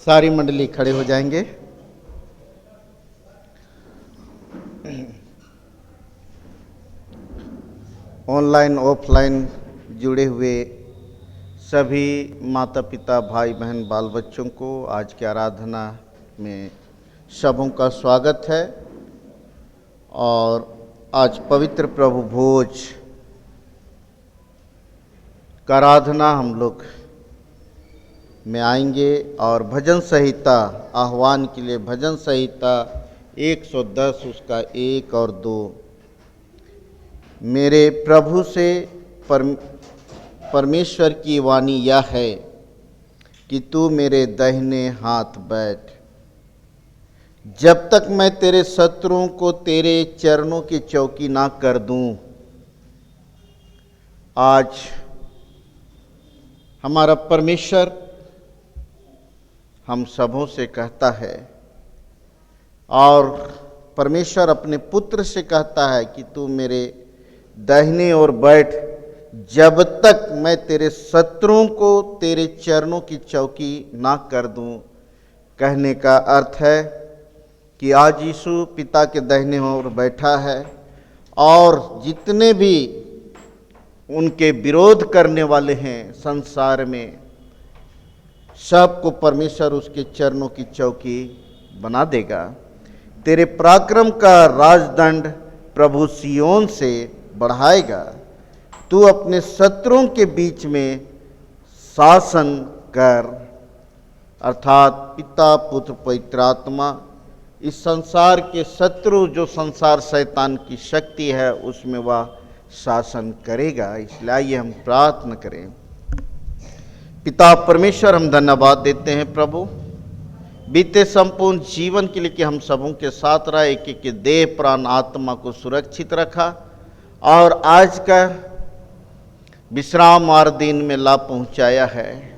सारी मंडली खड़े हो जाएंगे। ऑनलाइन ऑफलाइन जुड़े हुए सभी माता पिता भाई बहन बाल बच्चों को आज की आराधना में सबों का स्वागत है। और आज पवित्र प्रभु भोज का आराधना हम लोग में आएंगे और भजन संहिता आह्वान के लिए भजन संहिता 110 उसका 1 और 2। मेरे प्रभु से परमेश्वर की वाणी यह है कि तू मेरे दाहिने हाथ बैठ, जब तक मैं तेरे शत्रुओं को तेरे चरणों की चौकी ना कर दूं। आज हमारा परमेश्वर हम सबों से कहता है और परमेश्वर अपने पुत्र से कहता है कि तू मेरे दाहिने ओर बैठ, जब तक मैं तेरे शत्रुओं को तेरे चरणों की चौकी ना कर दूं। कहने का अर्थ है कि आज यीशु पिता के दाहिने ओर बैठा है और जितने भी उनके विरोध करने वाले हैं संसार में, सबको परमेश्वर उसके चरणों की चौकी बना देगा। तेरे पराक्रम का राजदंड प्रभु सियोन से बढ़ाएगा। तू अपने शत्रुओं के बीच में शासन कर, अर्थात पिता पुत्र पवित्र आत्मा। इस संसार के शत्रु जो संसार शैतान की शक्ति है उसमें वह शासन करेगा। इसलिए आइए हम प्रार्थना करें। पिता परमेश्वर, हम धन्यवाद देते हैं प्रभु बीते संपूर्ण जीवन के लिए कि हम सबों के साथ रहा, एक एक के देह प्राण आत्मा को सुरक्षित रखा और आज का विश्राम और दिन में लाभ पहुंचाया है।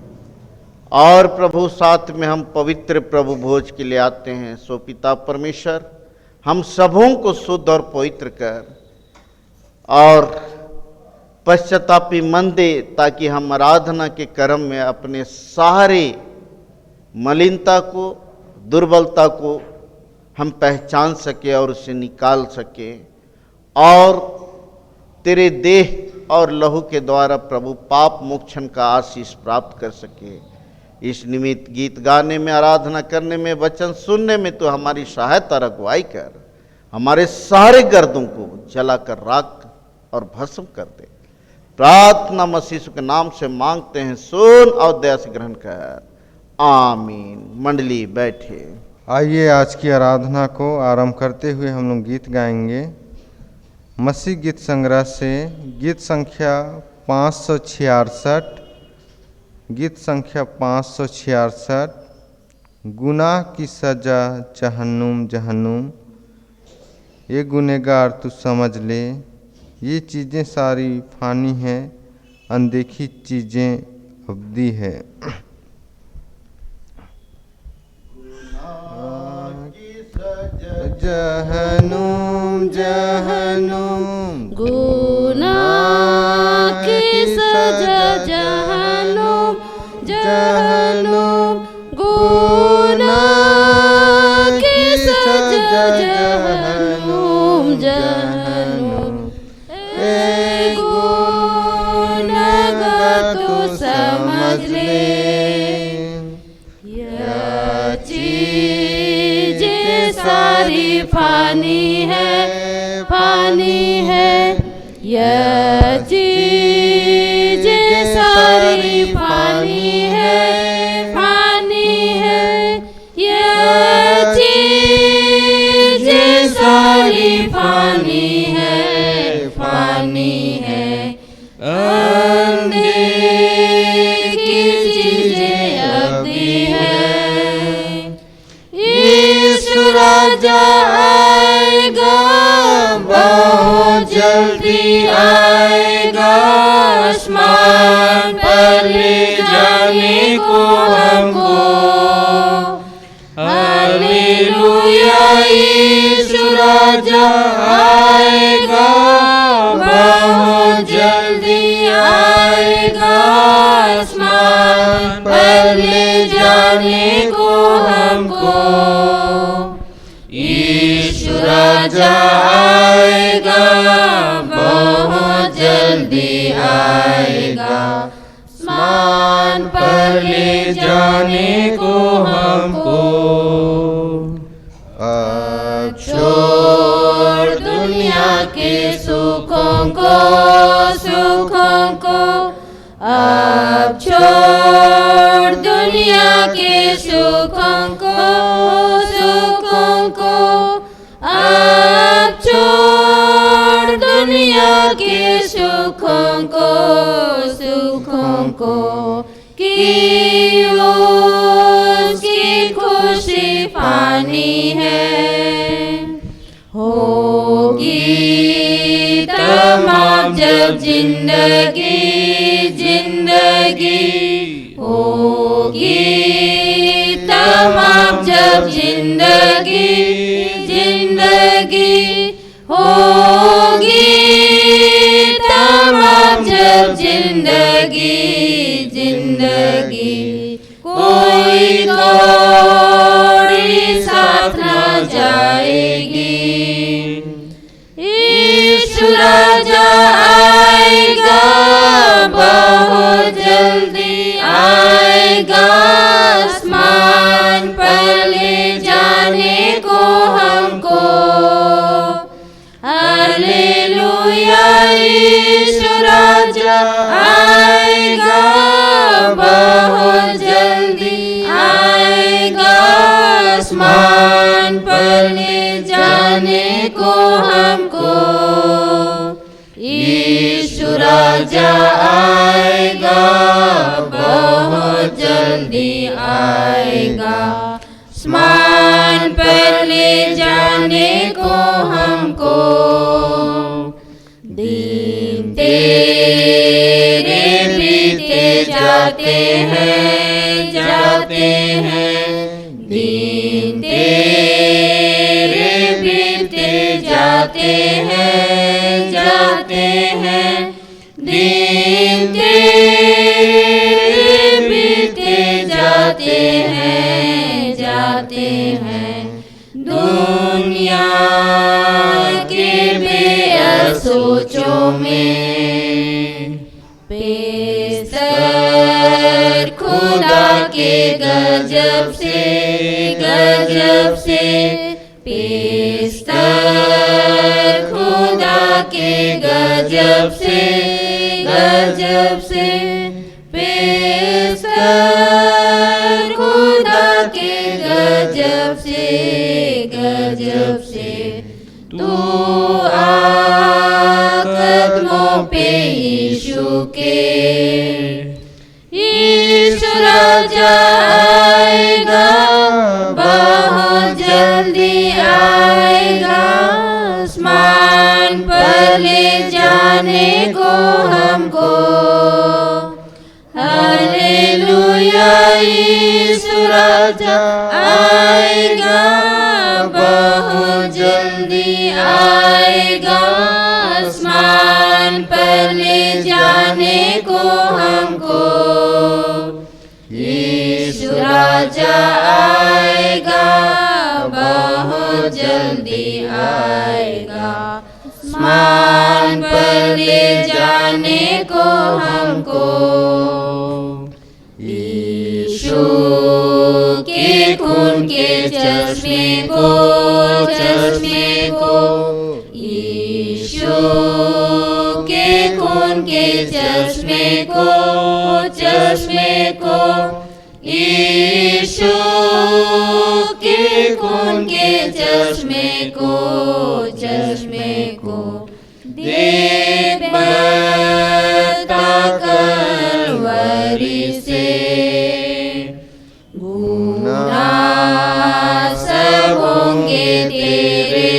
और प्रभु साथ में हम पवित्र प्रभु भोज के लिए आते हैं। सो पिता परमेश्वर, हम सबों को शुद्ध और पवित्र कर और पश्चातापी मन दे, ताकि हम आराधना के कर्म में अपने सारे मलिनता को दुर्बलता को हम पहचान सके और उसे निकाल सके और तेरे देह और लहू के द्वारा प्रभु पाप मोक्षण का आशीष प्राप्त कर सके। इस निमित्त गीत गाने में, आराधना करने में, वचन सुनने में तो हमारी सहायता अगुवाई कर, हमारे सारे गर्दों को जलाकर राख और भस्म कर दे। प्रार्थना मसीह के नाम से मांगते हैं, सुन और दया से ग्रहण कर, आमीन। मंडली बैठे। आइए आज की आराधना को आरंभ करते हुए हम लोग गीत गाएंगे। मसीह गीत संग्रह से गीत संख्या 566, गीत संख्या 566, गुनाह की सजा जहन्नुम जहन्नुम। ये गुनहगार तू समझ ले, ये चीज़ें सारी फानी हैं, अनदेखी चीज़ें अब्दी है। जहन्नुम जहन्नुम, गुनाह की सजा जहन्नुम जहन्नुम, गुनाह की सजा जहन्नुम जहन्नुम। ए गुनहगार तू समझ ले, यह चीज़ें सारी फानी है, फानी है। यह चीज़ें सारी फानी है, फानी है। यह चीज़ें सारी फानी है, फानी है। अनदेखी चीज़ें अब्दी है। यीशु राजा आएगा, बहुत जल्दी आएगा, आसमान पर ले जाने को हमको। हालेलुया, यीशु राजा आएगा, बहुत जल्दी आएगा, आसमान पर ले जाने को को। यीशु राजा आएगा, बहुत जल्दी आएगा, आसमान पर ले जाने को हमको। अब छोड़ दुनिया के सुखों को, अब छोड़ दुनिया के सुखों को, अब छोड़ दुनिया के सुखों को, कि उसकी खुशी पानी है। होगी तमाम जब जिंदगी होगी, तमाम जब जिंदगी होगी, तमाम जब जिंदगी कोई कौड़ी साथ न जाएगी। यीशु राजा आएगा, बहुत जल्दी आएगा, आसमान पर ले जाने को हमको। हालेलुया, यीशु राजा आएगा, बहुत जल्दी आएगा, आसमान पर ले जाने को हमको। यीशु राजा आएगा, बहुत जल्दी आएगा, आसमान पर ले जाने को हमको। दिन तेरे बीते जाते हैं, दिन तेरे बीते जाते हैं, दिन तेरे बीते जाते हैं, दुनिया के बेअर सोचों में, बेस्तर खुदा के गजब से, बेस्तर खुदा के गजब से, बेस्तर खुदा के गजब से, तू आ कदमों पे यीशु के। यीशु राजा आएगा, बहुत जल्दी आएगा, आसमान पर ले जाने को हमको। हालेलुया, यीशु राजा आएगा, बहुत जल्दी आएगा, आसमान पर ले जाने को हमको। यीशु राजा आएगा, बहुत जल्दी आएगा, आसमान पर ले जाने को हमको। यीशु के खून के चश्मे को, यीशु के खून के चश्मे को, यीशु के खून के चश्मे को, देख बता कलवरी से, गुनाह सब होंगे तेरे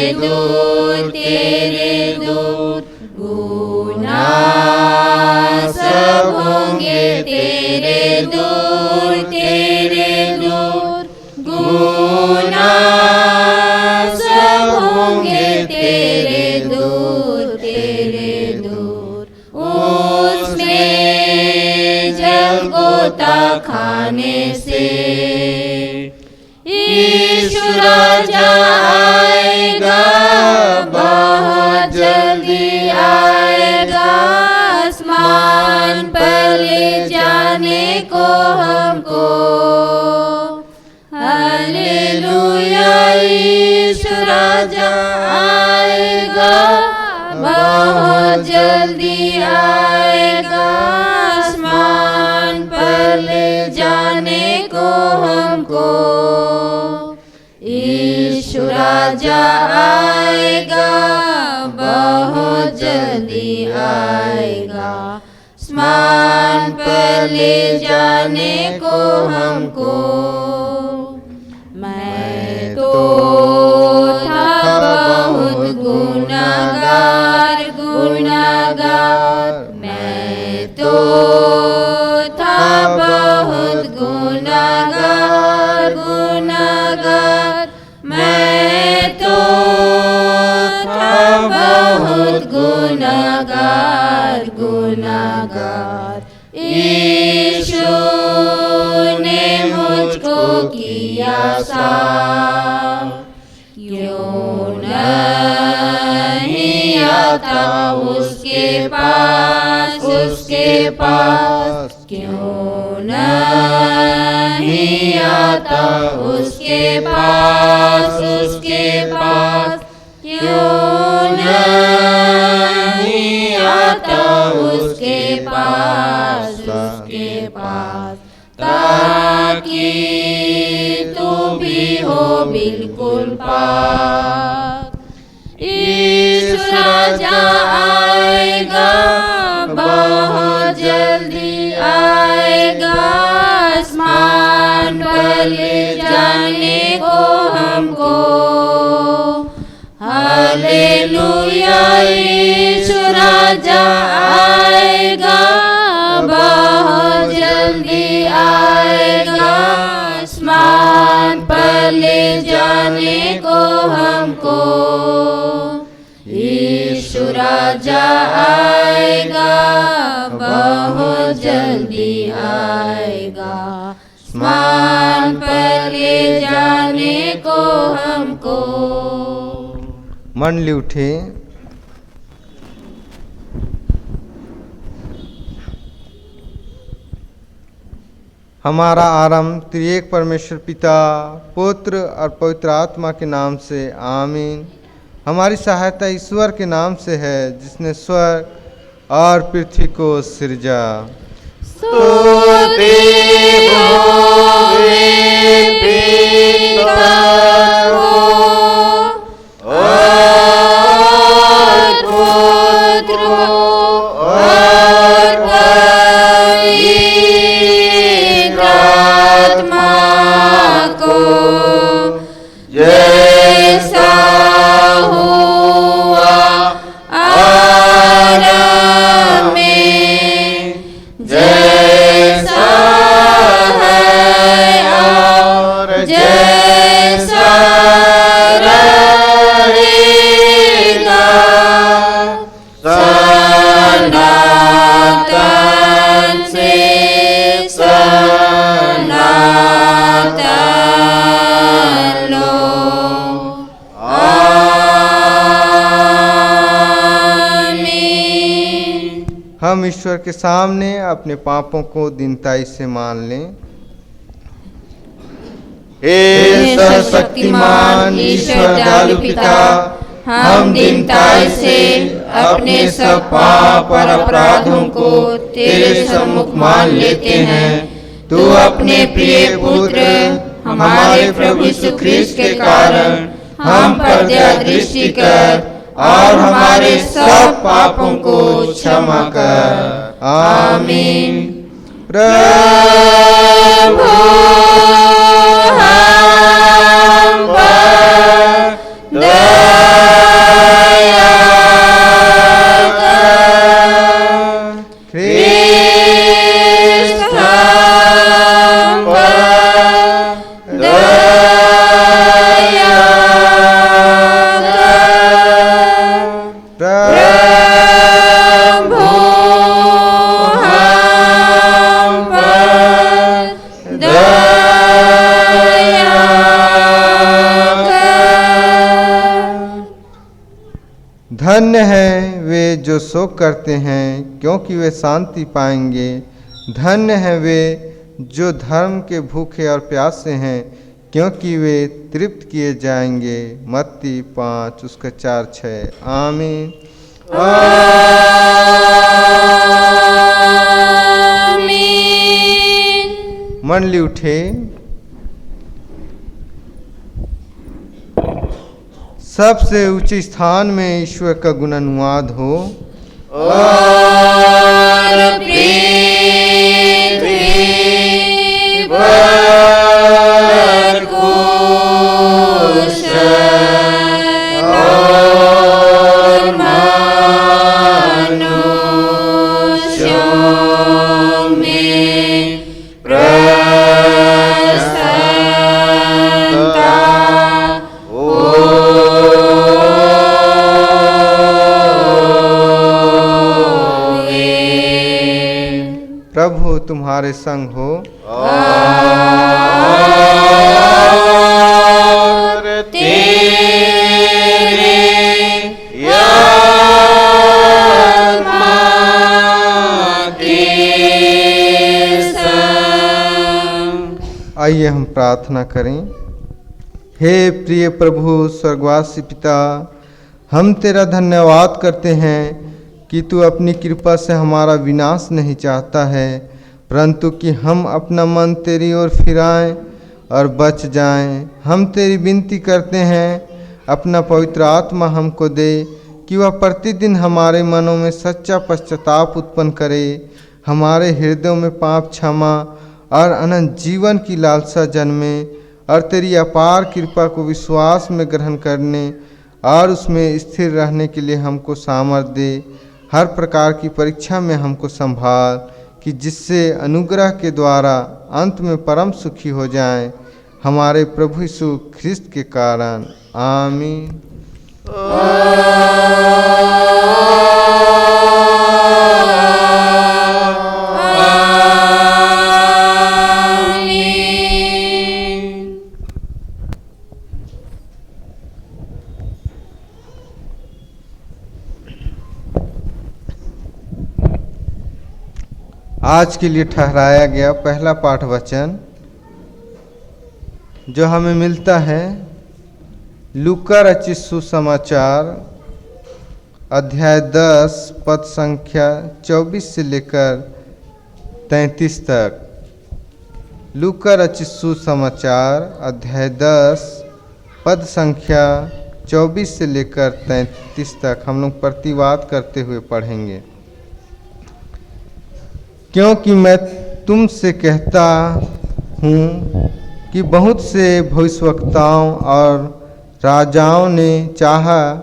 दूर, गुनाह सब होंगे तेरे दूर, गुनाह सब होंगे तेरे दूर, उसमें जब गोता खाने से यीशु राजा आएगा, बहुत जल्दी आएगा, आसमान पर ले जाने को हमको। हालेलुया, यीशु राजा आएगा, बहुत जल्दी आएगा, आसमान पर ले जाने को हमको। यीशु राजा आएगा, बहुत जल्दी आएगा, आसमान पर ले जाने को हमको। मैं तो था बहुत गुनाहगार, गुनाहगार, मैं तो था बहुत गुनाहगार, गुनाहगार, मैं तो था बहुत गुनाहगार, गुनाहगार। यीशु ने मुझको किया साफ, क्यों नहीं आता उसके पास, उसके पास, क्यों नहीं आता उसके पास, उसके पास, क्यों नहीं आता उसके पास, उसके पास, ताकि तू भी हो बिल्कुल पाक। यीशु राजा आएगा, बहुत जल्दी आएगा, आसमान पर ले जाने को हमको। हालेलुया, यीशु राजा आएगा, बहुत जल्दी आएगा, आसमान पर ले जाने को हमको। यीशु राजा आएगा, बहुत जल्दी आएगा, आसमान पर ले जाने को हमको। मंडली उठे। हमारा आरंभ त्रिएक परमेश्वर पिता, पुत्र और पवित्र आत्मा के नाम से, आमीन। हमारी सहायता ईश्वर के नाम से है, जिसने स्वर्ग और पृथ्वी को सृजा। स्तुति होवे पिता को और पुत्र और पवित्र आत्मा को, जैसा हुआ आरंभ में, जैसा है और जैसा रहेगा, सनातन से सनातन लो। आमीन। हम ईश्वर के सामने अपने पापों को दीनताई से मान लें। हे सर्वशक्तिमान ईश्वर दयालु पिता, हम दीनताई से अपने सब पाप और अपराधों को तेरे सम्मुख मान लेते हैं। तू अपने प्रिय पुत्र हमारे प्रभु यीशु ख्रीस्त के कारण हम पर दया दृष्टि कर और हमारे सब पापों को क्षमा कर। आमीन। प्रभु हम पर दया कर। ख्रीस्त हम पर दया कर। प्रभु हम पर शोक करते हैं, क्योंकि वे शांति पाएंगे। धन्य हैं वे जो धर्म के भूखे और प्यासे हैं, क्योंकि वे तृप्त किए जाएंगे। मत्ती 5:4-6। आमीन। मंडली उठे, सबसे ऊंचे स्थान में ईश्वर का गुणानुवाद हो। और पृथ्वी पर कुश और मनुष्यों में प्रसन्नता प्रभु तुम्हारे संग हो। और तेरे आत्मा के संग। आइए हम प्रार्थना करें। हे प्रिय प्रभु स्वर्गवासी पिता, हम तेरा धन्यवाद करते हैं कि तू अपनी कृपा से हमारा विनाश नहीं चाहता है, परंतु कि हम अपना मन तेरी ओर फिराएं और बच जाएं। हम तेरी विनती करते हैं, अपना पवित्र आत्मा हमको दे कि वह प्रतिदिन हमारे मनों में सच्चा पश्चाताप उत्पन्न करे, हमारे हृदयों में पाप क्षमा और अनंत जीवन की लालसा जन्मे, और तेरी अपार कृपा को विश्वास में ग्रहण करने और उसमें स्थिर रहने के लिए हमको सामर्थ्य दे। हर प्रकार की परीक्षा में हमको संभाल, कि जिससे अनुग्रह के द्वारा अंत में परम सुखी हो जाएं, हमारे प्रभु यीशु ख्रिस्त के कारण। आमीन। आज के लिए ठहराया गया पहला पाठ वचन जो हमें मिलता है लूका रचित सुसमाचार अध्याय 10 पद संख्या 24 से लेकर 33 तक। लूका रचित सुसमाचार अध्याय 10 पद संख्या 24 से लेकर 33 तक हम लोग प्रतिवाद करते हुए पढ़ेंगे। क्योंकि मैं तुमसे कहता हूँ कि बहुत से भविष्यवक्ताओं और राजाओं ने चाहा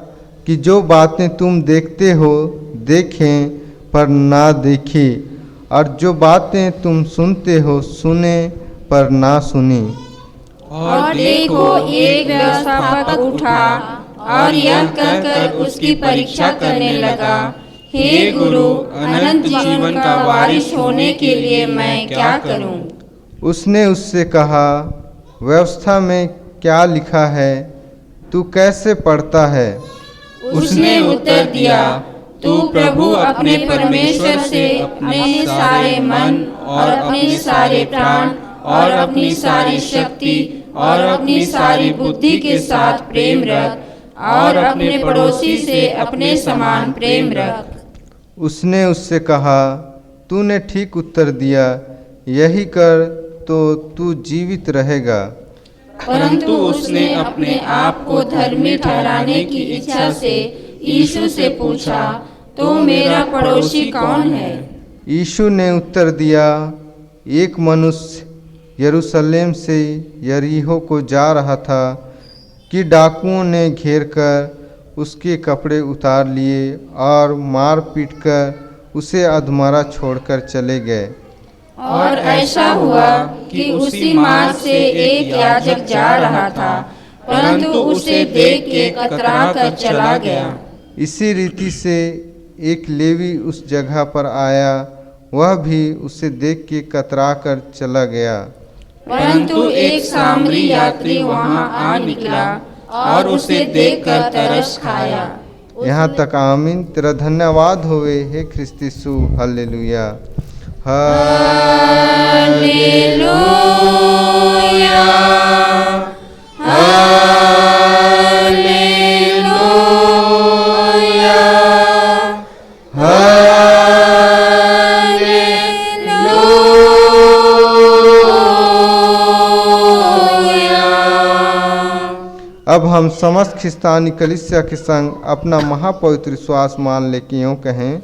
कि जो बातें तुम देखते हो देखें पर ना देखें, और जो बातें तुम सुनते हो सुने पर ना सुनी। और देखो, एक व्यवस्थापक उठा और यह कहकर उसकी परीक्षा करने लगा, हे गुरु, अनंत जीवन का वारिस होने के लिए मैं क्या करूं? उसने उससे कहा, व्यवस्था में क्या लिखा है, तू कैसे पढ़ता है? उसने उत्तर दिया, तू प्रभु अपने परमेश्वर से अपने सारे मन और अपने सारे प्राण और अपनी सारी शक्ति और अपनी सारी बुद्धि के साथ प्रेम रख, और अपने पड़ोसी से अपने समान प्रेम रख। उसने उससे कहा, तूने ठीक उत्तर दिया, यही कर तो तू जीवित रहेगा। परंतु उसने अपने आप को धर्मी ठहराने की इच्छा से यीशु से पूछा, तो मेरा पड़ोसी कौन है? यीशु ने उत्तर दिया, एक मनुष्य यरूशलेम से यरीहो को जा रहा था कि डाकुओं ने घेर कर उसके कपड़े उतार लिए और मार पीट कर उसे अधमरा छोड़कर चले गए। और ऐसा हुआ कि उसी मार्ग से एक याजक जा रहा था, परंतु उसे देख के कतरा कर चला गया। इसी रीति से एक लेवी उस जगह पर आया, वह भी उसे देख के कतरा कर चला गया। परंतु एक सामरी यात्री वहां आ निकला और उसे देखकर तरस खाया। यहाँ तक आमीन। तेरा धन्यवाद होवे हे ख्रिस्त यीशु। हालेलुया हालेलुया अब हम समस्त ख्रिस्तानी कलीसिया के संग अपना महापवित्र विश्वास मान ले कि यूँ कहें,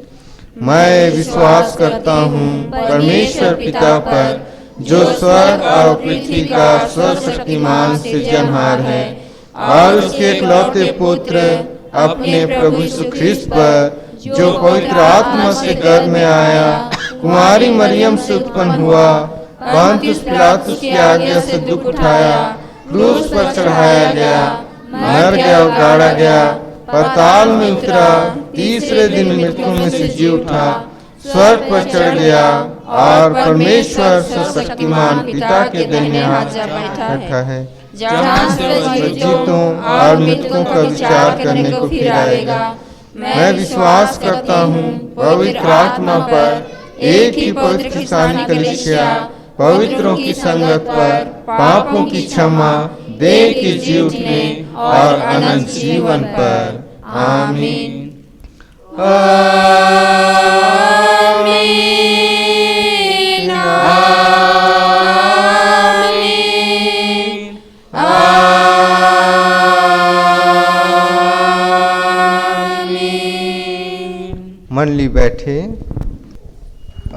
मैं विश्वास करता हूँ परमेश्वर पिता पर, जो स्वर्ग और पृथ्वी का सर्वशक्तिमान सृजनहार है, और उसके इकलौते पुत्र अपने प्रभु यीशु ख्रिस्त पर, जो पवित्र आत्मा से गर्भ में आया, कुमारी मरियम से उत्पन्न हुआ, पंतियुस पिलातुस की आज्ञा से दुख उठाया, क्रूस पर चढ़ाया गया, मर गया और गाड़ा गया, पाताल में उतरा, तीसरे दिन मृतकों में से जी उठा, स्वर्ग पर चढ़ गया, और परमेश्वर सर्वशक्तिमान पिता के दाहिने हाथ बैठा है, जहाँ से जीतों और मृतकों का विचार करने को फिर आएगा। मैं विश्वास करता हूँ पवित्र आत्मा पर, एक ही पवित्र ख्रिस्तानी कलीसिया, पवित्रों की संगत पर, पापों की क्षमा, देह के जी उठने और अनंत जीवन पर। आमीन। आमीन आमीन। मंडली बैठे।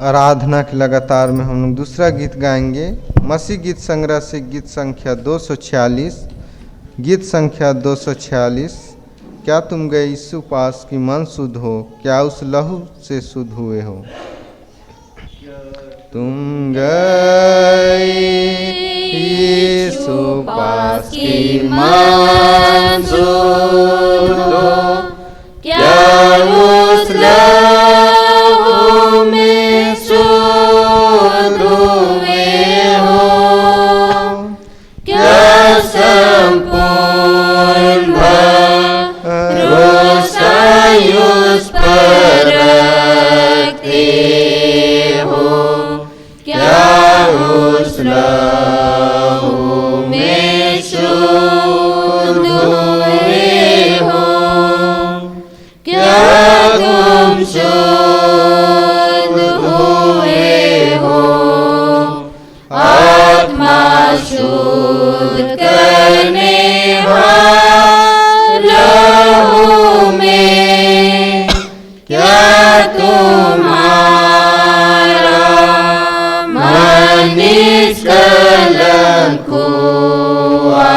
आराधना के लगातार में हम लोग दूसरा गीत गाएंगे। मसीह गीत संग्रह से गीत संख्या 246। गीत संख्या 246। क्या तुम गए यीशु पास कि मन शुद्ध हो, क्या उस लहू से शुद्ध हुए हो। तुम गए यीशु पास कि मन शुद्ध हो, क्या उस लहू में शुद्ध हुए हो, क्या संपूर्ण भरोसा उस पर रखते हो, क्या उस लहू में शुद्ध हुए हो, क्या तुम शुद्ध हुए हो, आत्मा शुद्ध करने लहू में, क्या तुम्हारा मन निष्कलंक हुआ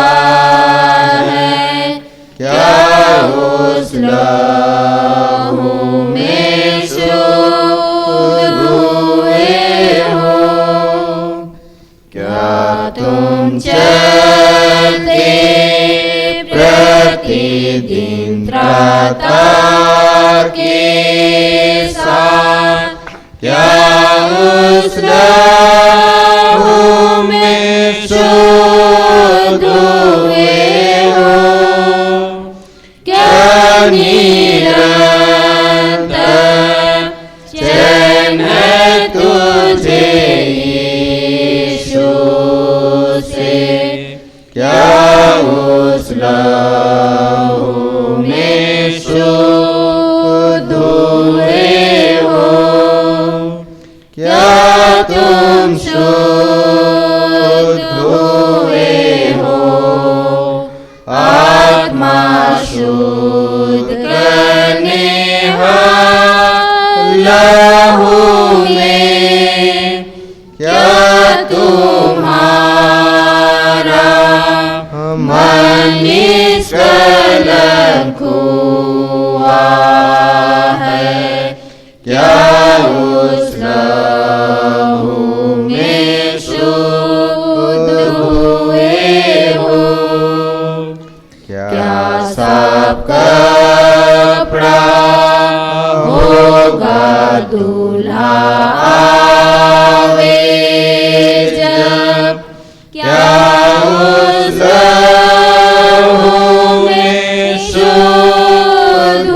है, क्या उस लहू में शुद्ध हुए हो, क्या तुम चलते प्रतिदिन त्राता के साथ, क्या उस लहू में शुद्ध हुए हो, क्या निरंतर चैन है तुझे यीशु से, क्या उस लहू में शुद्ध हुए हो, क्या तुम शुद्ध हुए हो, आत्मा शुद्ध करने लहू में, क्या तुम्हारा मन निष्कलंक हुआ है, क्या उस लहू में शुद्ध हुए हो, क्या साफ कपड़ा होगा दूल्हा आवे जब, क्या उस लहू में शुद्ध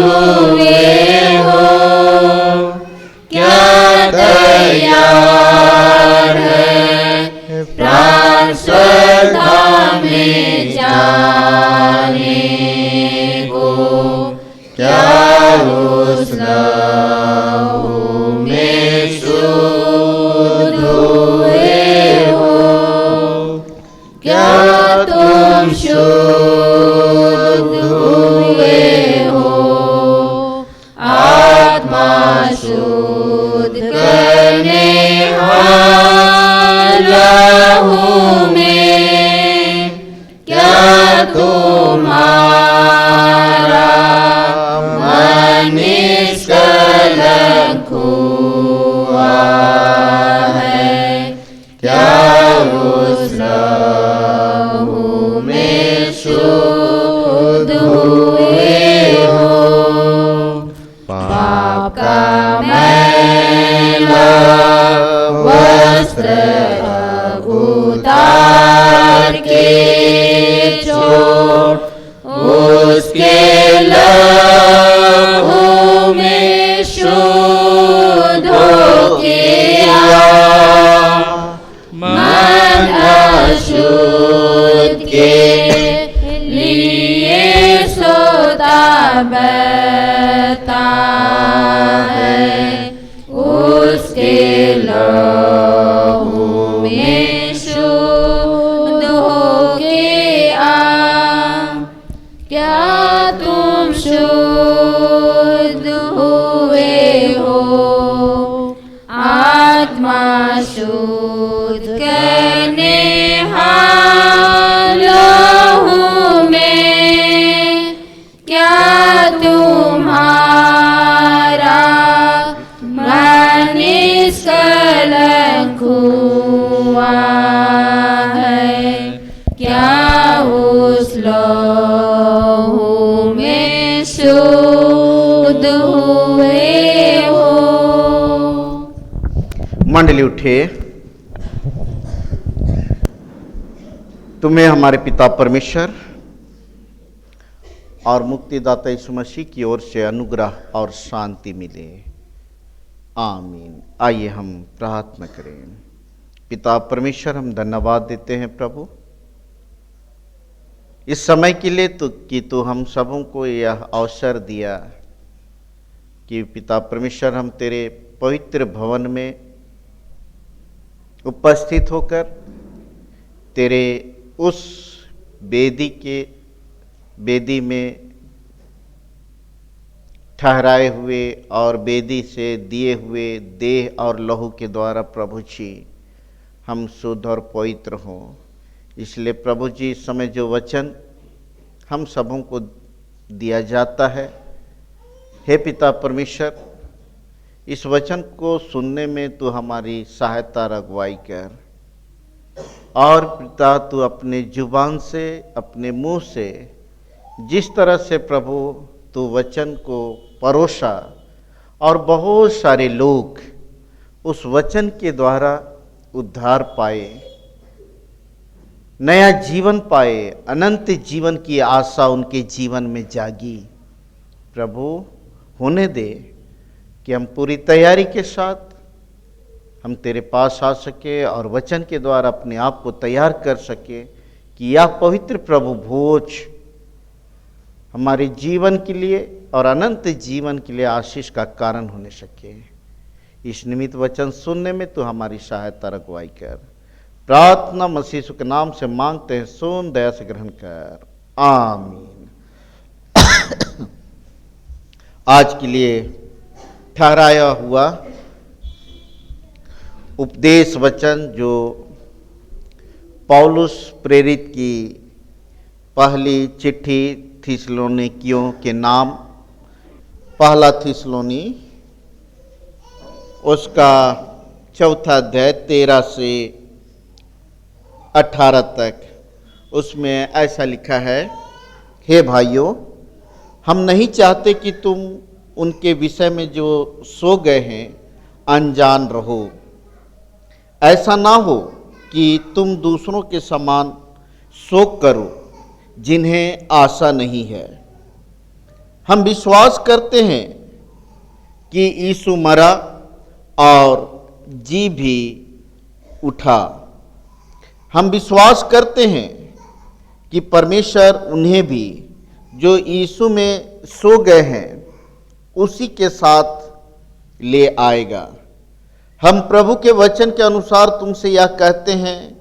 वस्त्र उतार के छोड़, उसके लहू में शुद्ध होके आ। मन अशुद्ध के लिए सोता बता है, उसके लहू में शुद्ध होके आ। क्या तुम शुद्ध हुए हो? आत्मा शुद्ध करने लहू में क्या तुम्हारा मन निष्कलंक हुआ है? क्या उस लहू में शुद्ध हुए हो? मंडली उठे। तुम्हें हमारे पिता परमेश्वर और मुक्तिदाता यीशु मसीह की ओर से अनुग्रह और शांति मिले। आमीन। आइए हम प्रार्थना करें। पिता परमेश्वर, हम धन्यवाद देते हैं प्रभु इस समय के लिए कि तू हम सबों को यह अवसर दिया कि पिता परमेश्वर हम तेरे पवित्र भवन में उपस्थित होकर तेरे उस वेदी में ठहराए हुए और वेदी से दिए हुए देह और लहू के द्वारा प्रभु जी हम शुद्ध और पवित्र हों। इसलिए प्रभु जी इस समय जो वचन हम सबों को दिया जाता है, हे पिता परमेश्वर, इस वचन को सुनने में तू हमारी सहायता अगुवाई कर। और पिता तू अपने जुबान से, अपने मुंह से जिस तरह से प्रभु तू वचन को परोसा और बहुत सारे लोग उस वचन के द्वारा उद्धार पाए, नया जीवन पाए, अनंत जीवन की आशा उनके जीवन में जागी। प्रभु होने दे कि हम पूरी तैयारी के साथ हम तेरे पास आ सके और वचन के द्वारा अपने आप को तैयार कर सके कि यह पवित्र प्रभु भोज हमारे जीवन के लिए और अनंत जीवन के लिए आशीष का कारण होने सके। इस निमित्त वचन सुनने में तू हमारी सहायता अगुवाई कर। प्रार्थना मसीह के नाम से मांगते हैं, सुन दया से ग्रहण कर। आमीन। आज के लिए ठहराया हुआ उपदेश वचन जो पौलुस प्रेरित की पहली चिट्ठी थिस्सलुनीकियों के नाम पहला थिस्सलुनी उसका 4 अध्याय 13 से 18 तक, उसमें ऐसा लिखा है, हे भाइयों, हम नहीं चाहते कि तुम उनके विषय में जो सो गए हैं अनजान रहो। ऐसा ना हो कि तुम दूसरों के समान शोक करो जिन्हें आशा नहीं है। हम विश्वास करते हैं कि यीशु मरा और जी भी उठा। हम विश्वास करते हैं कि परमेश्वर उन्हें भी जो यीशु में सो गए हैं उसी के साथ ले आएगा। हम प्रभु के वचन के अनुसार तुमसे यह कहते हैं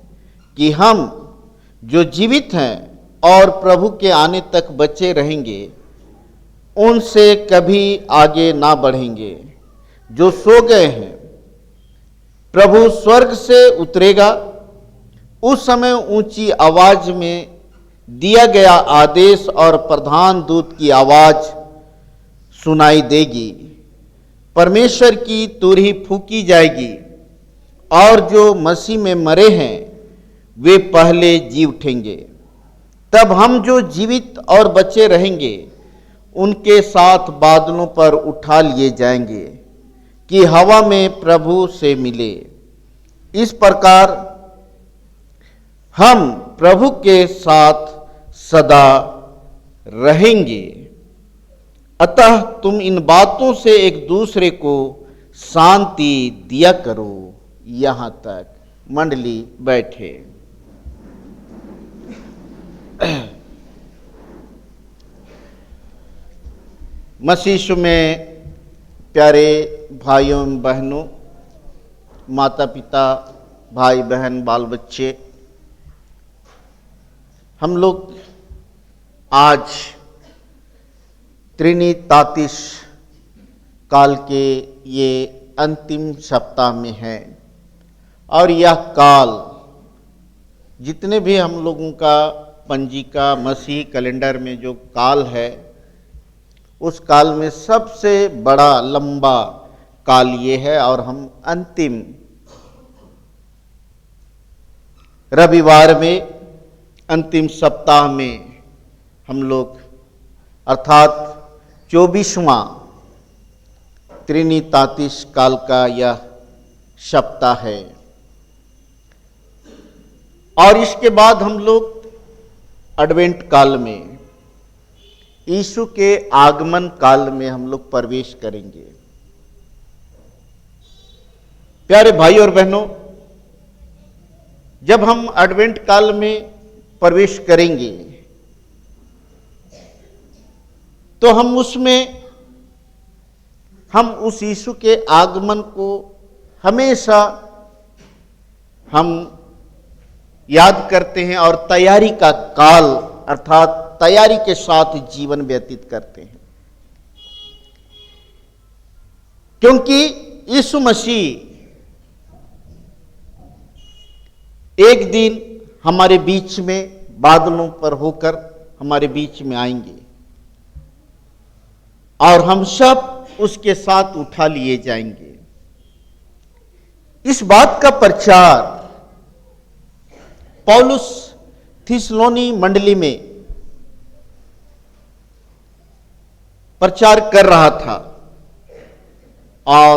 कि हम जो जीवित हैं और प्रभु के आने तक बचे रहेंगे उनसे कभी आगे ना बढ़ेंगे। जो सो गए हैं, प्रभु स्वर्ग से उतरेगा। उस समय ऊंची आवाज में दिया गया आदेश और प्रधान दूत की आवाज सुनाई देगी। परमेश्वर की तुरही फूंकी जाएगी और जो मसीह में मरे हैं वे पहले जी उठेंगे। तब हम जो जीवित और बचे रहेंगे उनके साथ बादलों पर उठा लिए जाएंगे कि हवा में प्रभु से मिले। इस प्रकार हम प्रभु के साथ सदा रहेंगे। अतः तुम इन बातों से एक दूसरे को शांति दिया करो। यहां तक मंडली बैठे। मसीह में प्यारे भाइयों एवं बहनों, माता पिता, भाई बहन, बाल बच्चे, हम लोग आज त्रिनितातीस काल के ये अंतिम सप्ताह में हैं और यह काल जितने भी हम लोगों का पंजिका मसीह कैलेंडर में जो काल है, उस काल में सबसे बड़ा लंबा काल ये है और हम अंतिम रविवार में अंतिम सप्ताह में हम लोग अर्थात 24वां त्रिनितातीस काल का यह सप्ताह है। और इसके बाद हम लोग एडवेंट काल में यीशु के आगमन काल में हम लोग प्रवेश करेंगे। प्यारे भाई और बहनों, जब हम एडवेंट काल में प्रवेश करेंगे तो हम उस यीशु के आगमन को हमेशा हम याद करते हैं और तैयारी का काल अर्थात तैयारी के साथ जीवन व्यतीत करते हैं, क्योंकि यीशु मसीह एक दिन हमारे बीच में बादलों पर होकर हमारे बीच में आएंगे और हम सब उसके साथ उठा लिए जाएंगे। इस बात का प्रचार पौलुस थिस्सलुनी मंडली में प्रचार कर रहा था और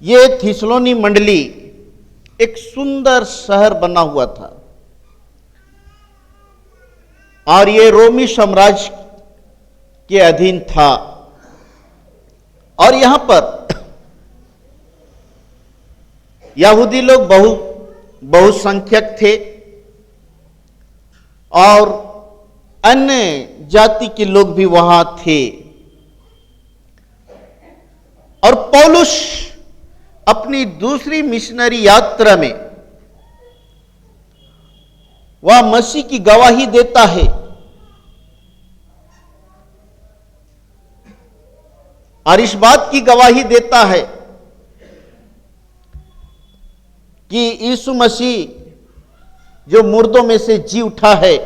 ये थिस्सलुनी मंडली एक सुंदर शहर बना हुआ था और ये रोमी साम्राज्य के अधीन था और यहां पर यहूदी लोग बहुसंख्यक थे और अन्य जाति के लोग भी वहां थे। और पौलुस अपनी दूसरी मिशनरी यात्रा में वह मसीह की गवाही देता है और इस बात की गवाही देता है कि यीशु मसीह जो मुर्दों में से जी उठा है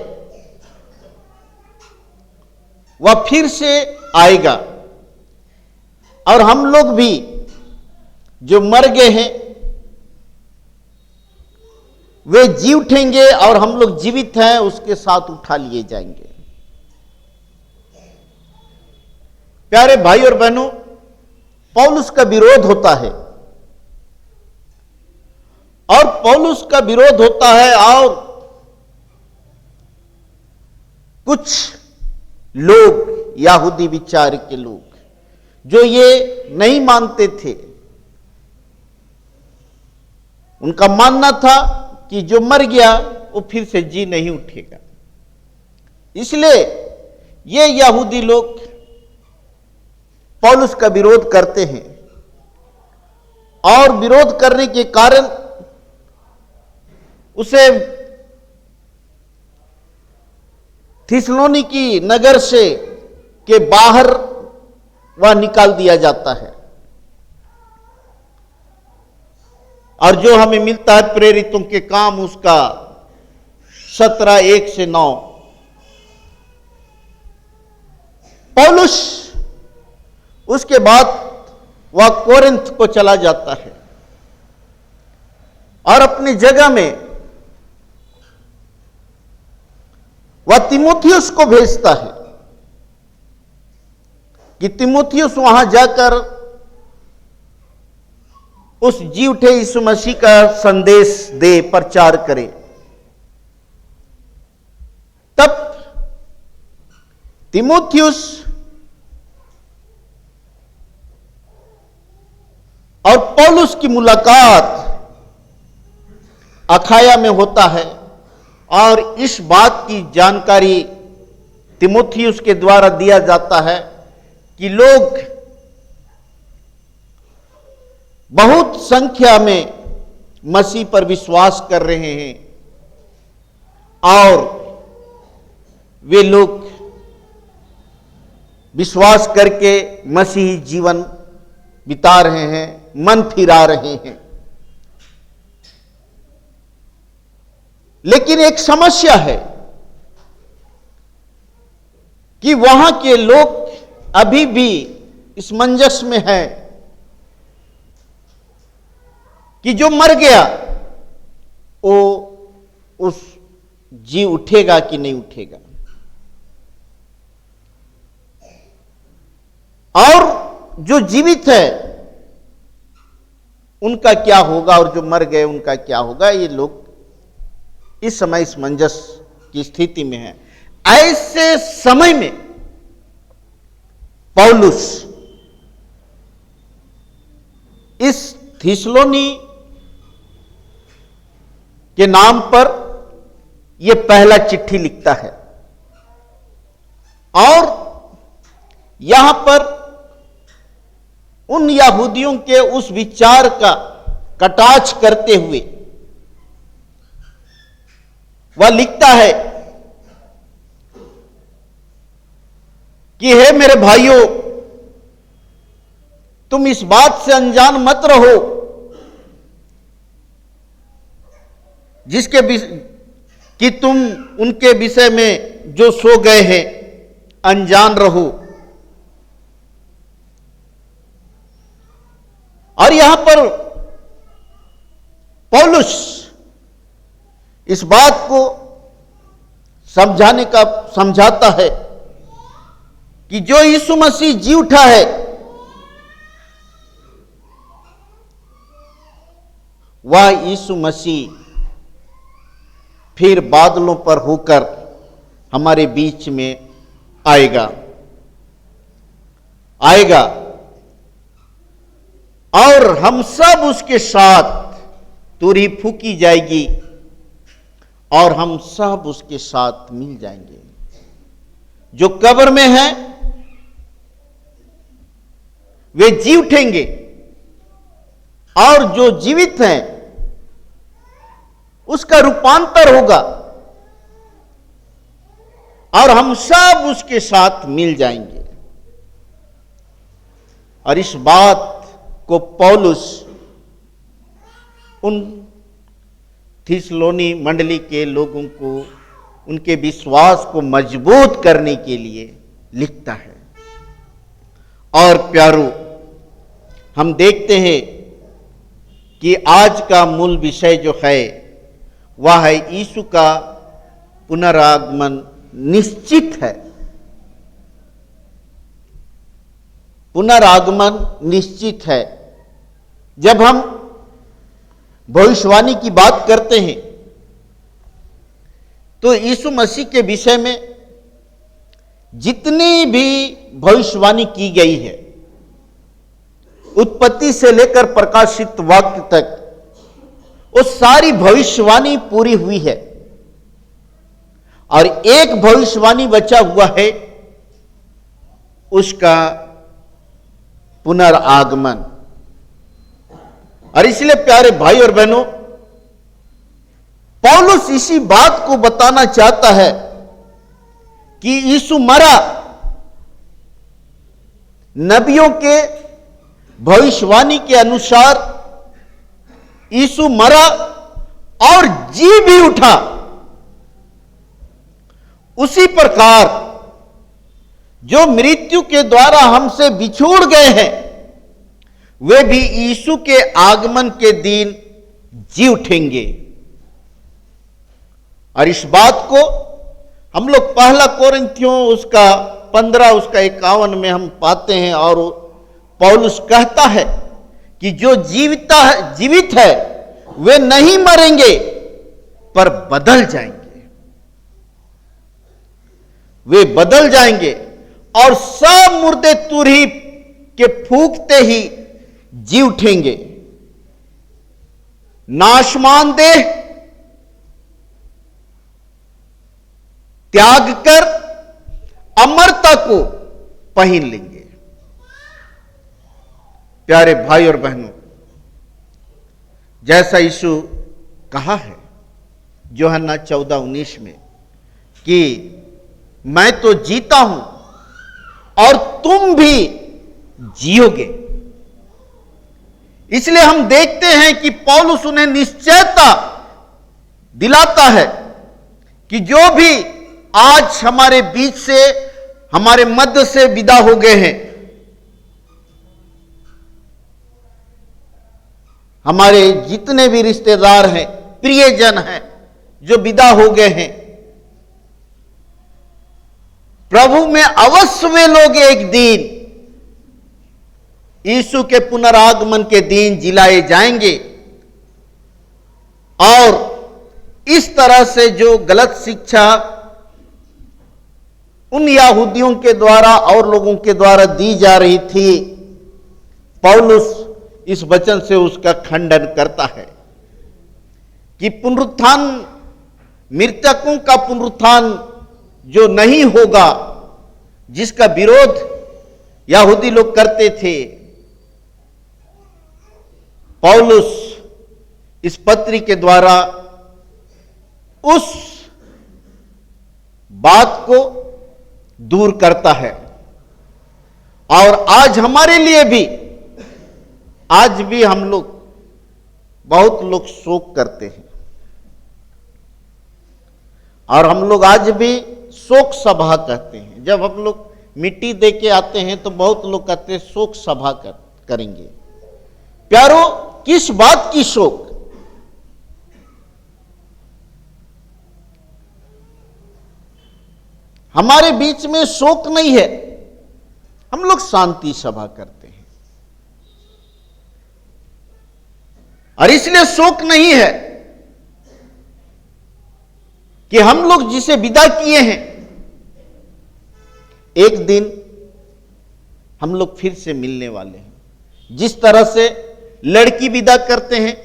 वह फिर से आएगा और हम लोग भी जो मर गए हैं वे जी उठेंगे और हम लोग जीवित हैं उसके साथ उठा लिए जाएंगे। प्यारे भाई और बहनों, पौलुस का विरोध होता है और पौलुस का विरोध होता है और कुछ लोग यहूदी विचार के लोग जो ये नहीं मानते थे, उनका मानना था कि जो मर गया वो फिर से जी नहीं उठेगा। इसलिए ये यहूदी लोग पौलुस का विरोध करते हैं और विरोध करने के कारण उसे थिस्सलुनीकि नगर से के बाहर वह निकाल दिया जाता है। और जो हमें मिलता है प्रेरितों के काम उसका 17:1-9, पौलुस उसके बाद वह कोरिन्थ को चला जाता है और अपनी जगह में वह तीमुथियुस को भेजता है कि तीमुथियुस वहां जाकर उस जी उठे यीशु मसीह का संदेश दे, प्रचार करे। तब तीमुथियुस और पौलुस की मुलाकात अखाया में होता है और इस बात की जानकारी तीमुथियुस के द्वारा दिया जाता है कि लोग बहुत संख्या में मसीह पर विश्वास कर रहे हैं और वे लोग विश्वास करके मसीही जीवन बिता रहे हैं, मन फिरा रहे हैं। लेकिन एक समस्या है कि वहां के लोग अभी भी इस मंजस में है कि जो मर गया वो उस जी उठेगा कि नहीं उठेगा, और जो जीवित है उनका क्या होगा और जो मर गए उनका क्या होगा। ये लोग इस समय इस मंजस की स्थिति में है। ऐसे समय में पौलुस इस थिस्सलुनी के नाम पर यह पहला चिट्ठी लिखता है और यहां पर उन यहूदियों के उस विचार का कटाक्ष करते हुए वह लिखता है कि हे मेरे भाइयों, तुम इस बात से अनजान मत रहो जिसके कि तुम उनके विषय में जो सो गए हैं अनजान रहो। और यहां पर पौलुस इस बात को समझाता है कि जो यीशु मसीह जी उठा है वह यीशु मसीह फिर बादलों पर होकर हमारे बीच में आएगा और हम सब उसके साथ तुरही फूकी जाएगी और हम सब उसके साथ मिल जाएंगे। जो कब्र में हैं वे जी उठेंगे और जो जीवित हैं उसका रूपांतर होगा और हम सब उसके साथ मिल जाएंगे। और इस बात को पौलुस उन थिस्सलुनी मंडली के लोगों को उनके विश्वास को मजबूत करने के लिए लिखता है। और प्यारो, हम देखते हैं कि आज का मूल विषय जो है वह है यीशु का पुनरागमन निश्चित है। पुनरागमन निश्चित है। जब हम भविष्यवाणी की बात करते हैं तो यीशु मसीह के विषय में जितनी भी भविष्यवाणी की गई है, उत्पत्ति से लेकर प्रकाशित वाक्य तक, वो सारी भविष्यवाणी पूरी हुई है और एक भविष्यवाणी बचा हुआ है, उसका पुनरागमन। और इसलिए प्यारे भाई और बहनों, पौलुस इसी बात को बताना चाहता है कि यीशु मरा, नबियों के भविष्यवाणी के अनुसार यीशु मरा और जी भी उठा। उसी प्रकार जो मृत्यु के द्वारा हमसे बिछुड़ गए हैं वे भी यीशु के आगमन के दिन जी उठेंगे। और इस बात को हम लोग पहला कोरिन्थियों उसका 15 उसका 51 में हम पाते हैं और पौलुस कहता है कि जो जीवित है वे नहीं मरेंगे पर बदल जाएंगे, वे बदल जाएंगे और सब मुर्दे तुरही के फूंकते ही जी उठेंगे। नाशमान देह त्याग कर अमरता को पहन लेंगे। प्यारे भाई और बहनों, जैसा यीशु कहा है यूहन्ना 14:19 में कि मैं तो जीता हूं और तुम भी जियोगे। इसलिए हम देखते हैं कि पौलुस उन्हें निश्चयता दिलाता है कि जो भी आज हमारे बीच से, हमारे मध्य से विदा हो गए हैं, हमारे जितने भी रिश्तेदार हैं, प्रियजन हैं जो विदा हो गए हैं, प्रभु में अवश्य वे लोग एक दिन यीशु के पुनरागमन के दिन जिलाए जाएंगे। और इस तरह से जो गलत शिक्षा उन यहूदियों के द्वारा और लोगों के द्वारा दी जा रही थी, पौलुस इस वचन से उसका खंडन करता है कि पुनरुत्थान, मृतकों का पुनरुत्थान जो नहीं होगा, जिसका विरोध यहूदी लोग करते थे, पौलुस इस पत्री के द्वारा उस बात को दूर करता है। और आज हमारे लिए भी, आज भी हम लोग, बहुत लोग शोक करते हैं और हम लोग आज भी शोक सभा कहते हैं। जब हम लोग मिट्टी दे के आते हैं तो बहुत लोग कहते हैं शोक सभा करेंगे। प्यारो, किस बात की शोक? हमारे बीच में शोक नहीं है, हम लोग शांति सभा करते हैं। और इसलिए शोक नहीं है कि हम लोग जिसे विदा किए हैं, एक दिन हम लोग फिर से मिलने वाले हैं। जिस तरह से लड़की विदा करते हैं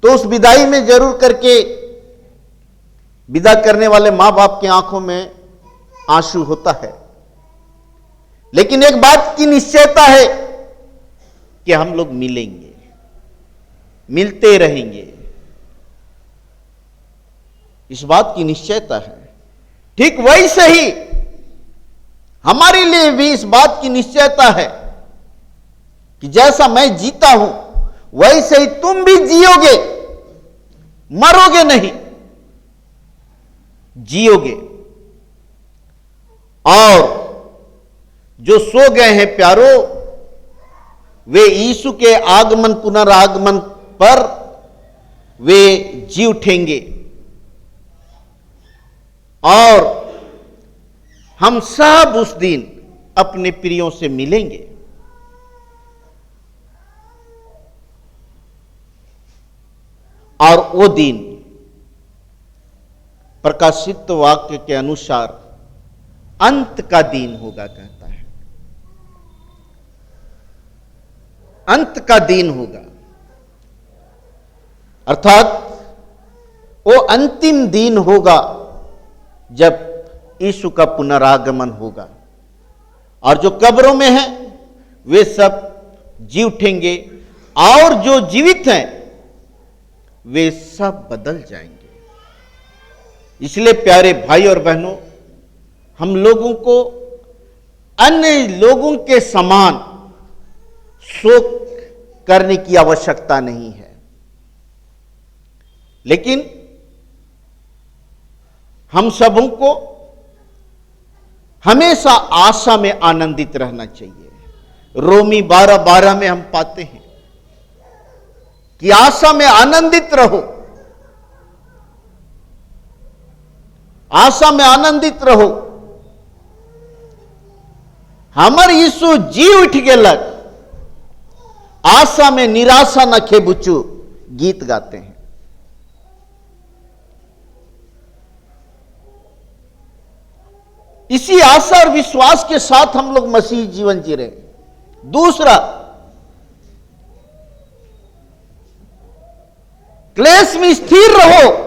तो उस विदाई में जरूर करके विदा करने वाले मां बाप की आंखों में आंसू होता है, लेकिन एक बात की निश्चयता है कि हम लोग मिलेंगे, मिलते रहेंगे। इस बात की निश्चयता है। ठीक वैसे ही हमारे लिए भी इस बात की निश्चयता है कि जैसा मैं जीता हूं वैसे ही तुम भी जियोगे, मरोगे नहीं, जियोगे। और जो सो गए हैं प्यारो, वे यीशु के आगमन, पुनरागमन पर वे जी उठेंगे और हम सब उस दिन अपने प्रियों से मिलेंगे। और वो दिन प्रकाशित वाक्य के अनुसार अंत का दिन होगा, कहता है अंत का दिन होगा। अर्थात वो अंतिम दिन होगा जब यीशु का पुनरागमन होगा और जो कब्रों में हैं वे सब जी उठेंगे और जो जीवित हैं वे सब बदल जाएंगे। इसलिए प्यारे भाई और बहनों, हम लोगों को अन्य लोगों के समान शोक करने की आवश्यकता नहीं है, लेकिन हम सबों को हमेशा आशा में आनंदित रहना चाहिए। रोमी 12:12 में हम पाते हैं कि आशा में आनंदित रहो, आशा में आनंदित रहो। हमर यीशु जी उठ गेलक आशा में निराशा न खेबुचु गीत गाते हैं। इसी आशा और विश्वास के साथ हम लोग मसीह जीवन जी रहे हैं। दूसरा, क्लेश में स्थिर रहो।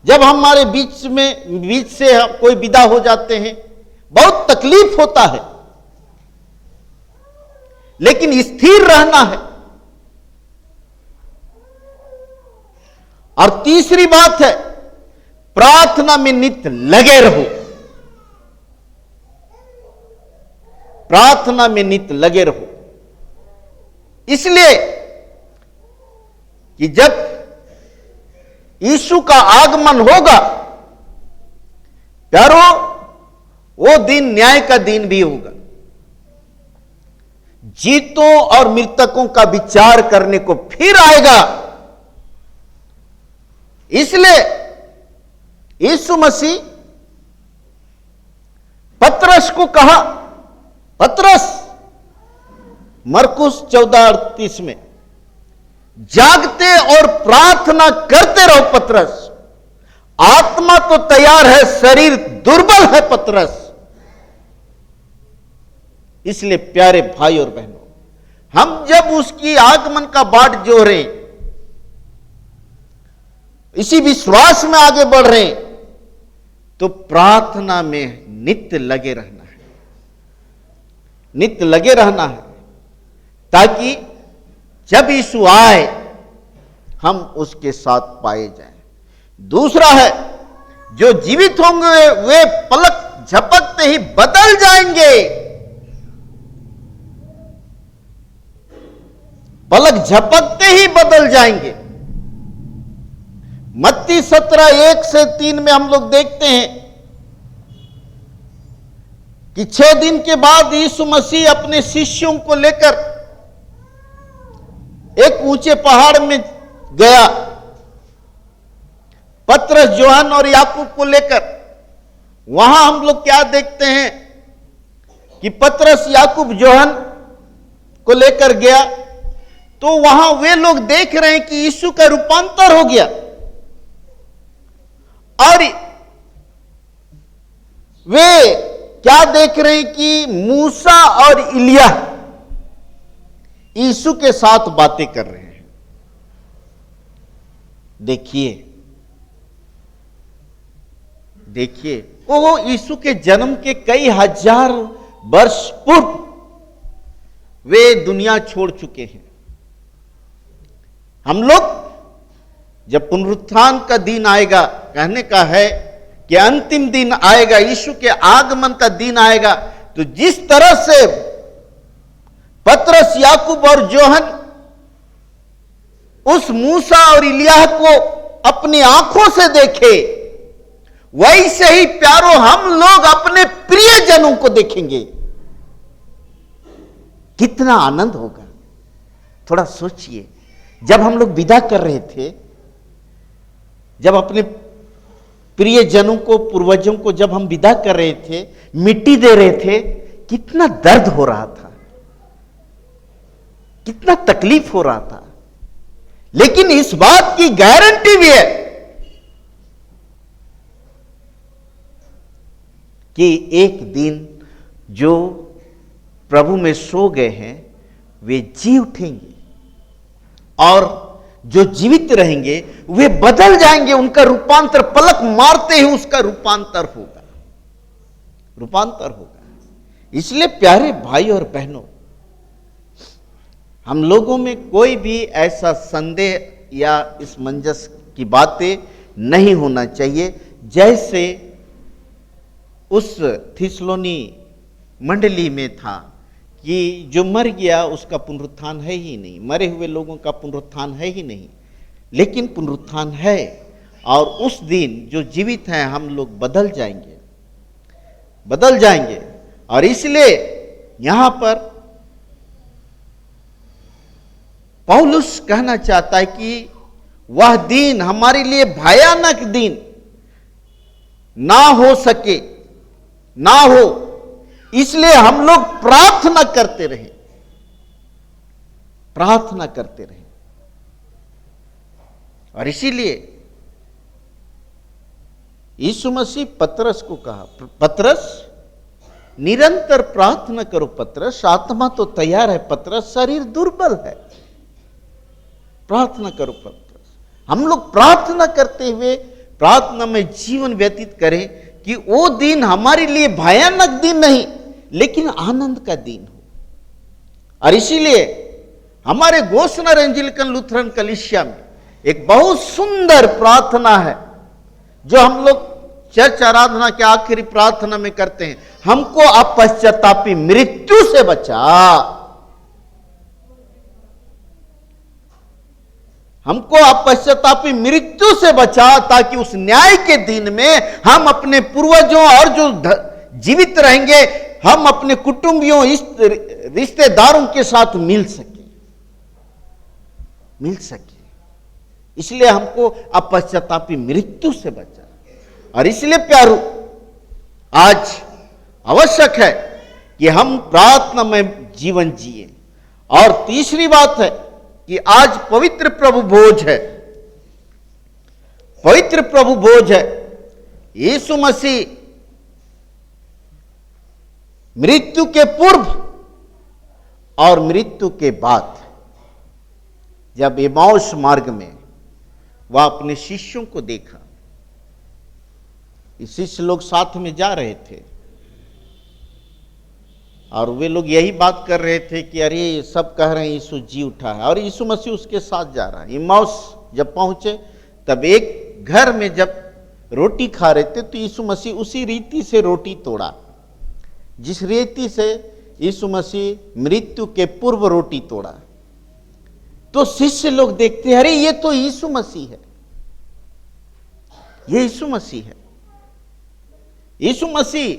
जब हमारे बीच से हम कोई विदा हो जाते हैं, बहुत तकलीफ होता है, लेकिन स्थिर रहना है। और तीसरी बात है, प्रार्थना में नित्य लगे रहो। प्रार्थना में नित्य लगे रहो, इसलिए कि जब यीशु का आगमन होगा प्यारो, वो दिन न्याय का दिन भी होगा। जीतों और मृतकों का विचार करने को फिर आएगा। इसलिए यीशु मसीह पतरस को कहा, पतरस, मरकुस 14:38 में, जागते और प्रार्थना करते रहो पतरस। आत्मा तो तैयार है, शरीर दुर्बल है पतरस। इसलिए प्यारे भाई और बहनों, हम जब उसकी आगमन का बाट जो रहे, इसी विश्वास में आगे बढ़ रहे हैं, तो प्रार्थना में नित्य लगे रहना है। नित्य लगे रहना है, ताकि जब यीशु आए हम उसके साथ पाए जाएं। दूसरा है, जो जीवित होंगे वे पलक झपकते ही बदल जाएंगे। पलक झपकते ही बदल जाएंगे। मत्ती 17:1-3 में हम लोग देखते हैं कि 6 दिन के बाद यीशु मसीह अपने शिष्यों को लेकर एक ऊंचे पहाड़ में गया। पतरस, यूहन्ना और याकूब को लेकर वहां हम लोग क्या देखते हैं कि पतरस, याकूब, यूहन्ना को लेकर गया, तो वहां वे लोग देख रहे हैं कि यीशु का रूपांतर हो गया, और वे क्या देख रहे हैं कि मूसा और इलिया यीशु के साथ बातें कर रहे हैं। देखिए, वो यीशु के जन्म के कई हजार वर्ष पूर्व वे दुनिया छोड़ चुके हैं। हम लोग जब पुनरुत्थान का दिन आएगा, कहने का है कि अंतिम दिन आएगा, यीशु के आगमन का दिन आएगा, तो जिस तरह से पतरस, याकूब और यूहन्ना उस मूसा और इलिया को अपनी आंखों से देखे, वैसे ही प्यारो हम लोग अपने प्रियजनों को देखेंगे। कितना आनंद होगा। थोड़ा सोचिए, जब हम लोग विदा कर रहे थे, जब अपने प्रियजनों को, पूर्वजों को जब हम विदा कर रहे थे, मिट्टी दे रहे थे, कितना दर्द हो रहा था, कितना तकलीफ हो रहा था। लेकिन इस बात की गारंटी भी है कि एक दिन जो प्रभु में सो गए हैं वे जी उठेंगे, और जो जीवित रहेंगे वे बदल जाएंगे। उनका रूपांतर, पलक मारते ही उसका रूपांतर होगा, रूपांतर होगा। इसलिए प्यारे भाई और बहनों, हम लोगों में कोई भी ऐसा संदेह या इस मंजस की बातें नहीं होना चाहिए, जैसे उस थिस्सलुनी मंडली में था कि जो मर गया उसका पुनरुत्थान है ही नहीं, मरे हुए लोगों का पुनरुत्थान है ही नहीं। लेकिन पुनरुत्थान है, और उस दिन जो जीवित हैं हम लोग बदल जाएंगे, बदल जाएंगे। और इसलिए यहां पर पौलुस कहना चाहता है कि वह दिन हमारे लिए भयानक दिन ना हो सके, ना हो, इसलिए हम लोग प्रार्थना करते रहे, प्रार्थना करते रहे। और इसीलिए यीशु मसीह पतरस को कहा, पतरस निरंतर प्रार्थना करो पतरस, आत्मा तो तैयार है पतरस, शरीर दुर्बल है। प्रार्थना करो पतरस। हम लोग प्रार्थना करते हुए प्रार्थना में जीवन व्यतीत करें कि वो दिन हमारे लिए भयानक दिन नहीं लेकिन आनंद का दिन हो। और इसीलिए हमारे घोषणा एंजेलिकन लूथरन कलीसिया में एक बहुत सुंदर प्रार्थना है जो हम लोग चर्च आराधना के आखिरी प्रार्थना में करते हैं, हमको अपश्चातापी मृत्यु से बचा, हमको अपश्चातापी मृत्यु से बचा, ताकि उस न्याय के दिन में हम अपने पूर्वजों और जो जीवित रहेंगे हम अपने कुटुंबियों रिश्तेदारों के साथ मिल सके। इसलिए हमको अपश्चातापी मृत्यु से बचा। और इसलिए प्यारो आज आवश्यक है कि हम प्रार्थना में जीवन जिए। और तीसरी बात है कि आज पवित्र प्रभु भोज है, पवित्र प्रभु भोज है। यीशु मसीह मृत्यु के पूर्व और मृत्यु के बाद जब एमाउस मार्ग में वह अपने शिष्यों को देखा, शिष्य लोग साथ में जा रहे थे और वे लोग यही बात कर रहे थे कि अरे सब कह रहे हैं यीशु जी उठा है, और यीशु मसीह उसके साथ जा रहा है। एमाउस जब पहुंचे तब एक घर में जब रोटी खा रहे थे तो यीशु मसीह उसी रीति से रोटी तोड़ा जिस रीति से यीशु मसीह मृत्यु के पूर्व रोटी तोड़ा। तो शिष्य लोग देखते हैं अरे ये तो यीशु मसीह है, ये यीशु मसीह है। यीशु मसीह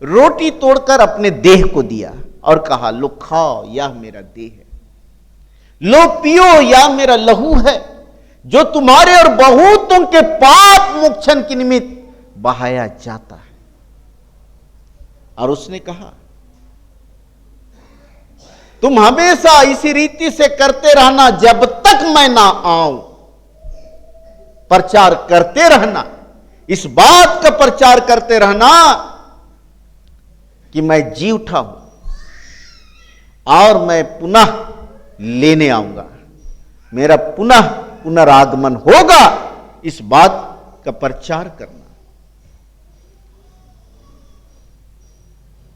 रोटी तोड़कर अपने देह को दिया और कहा लो खाओ, यह मेरा देह है, लो पियो, यह मेरा लहू है जो तुम्हारे और बहुतों के पाप मोक्षण के निमित्त बहाया जाता है। और उसने कहा तुम हमेशा इसी रीति से करते रहना जब तक मैं ना आऊं। प्रचार करते रहना, इस बात का प्रचार करते रहना कि मैं जी उठा हूं और मैं पुनः लेने आऊंगा, मेरा पुनः पुनरागमन होगा, इस बात का प्रचार करना।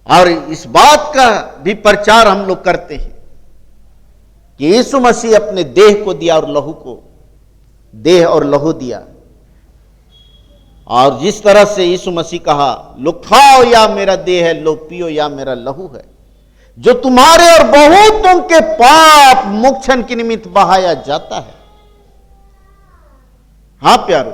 और इस बात का भी प्रचार हम लोग करते हैं कि यीशु मसीह अपने देह को दिया और लहू को, देह और लहू दिया। और जिस तरह से यीशु मसीह कहा लो खाओ, या मेरा देह है, लो पियो, या मेरा लहू है जो तुम्हारे और बहुतों के पाप मोक्षण के निमित्त बहाया जाता है। हां प्यारो,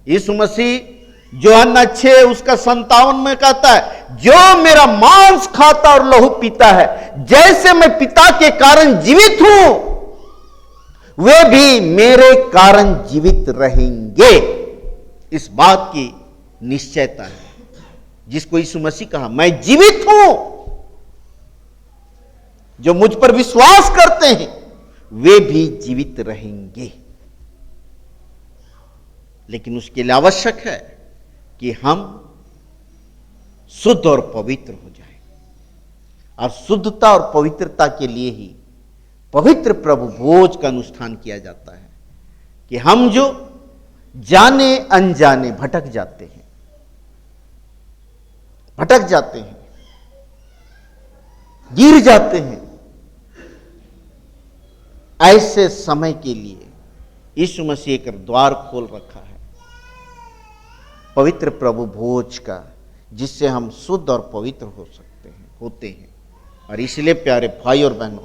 यीशु मसीह यूहन्ना 6 उसका 57 में कहता है जो मेरा मांस खाता और लहू पीता है, जैसे मैं पिता के कारण जीवित हूं वे भी मेरे कारण जीवित रहेंगे। इस बात की निश्चयता है जिसको यीशु मसीह कहा मैं जीवित हूं। जो मुझ पर विश्वास करते हैं वे भी जीवित रहेंगे। लेकिन उसके लिए आवश्यक है कि हम शुद्ध और पवित्र हो जाएं। और शुद्धता और पवित्रता के लिए ही पवित्र प्रभु भोज का अनुष्ठान किया जाता है कि हम जो जाने अनजाने भटक जाते हैं, गिर जाते हैं, ऐसे समय के लिए यीशु मसीह एक द्वार खोल रखा है पवित्र प्रभु भोज का, जिससे हम शुद्ध और पवित्र हो सकते हैं, होते हैं। और इसलिए प्यारे भाई और बहनों,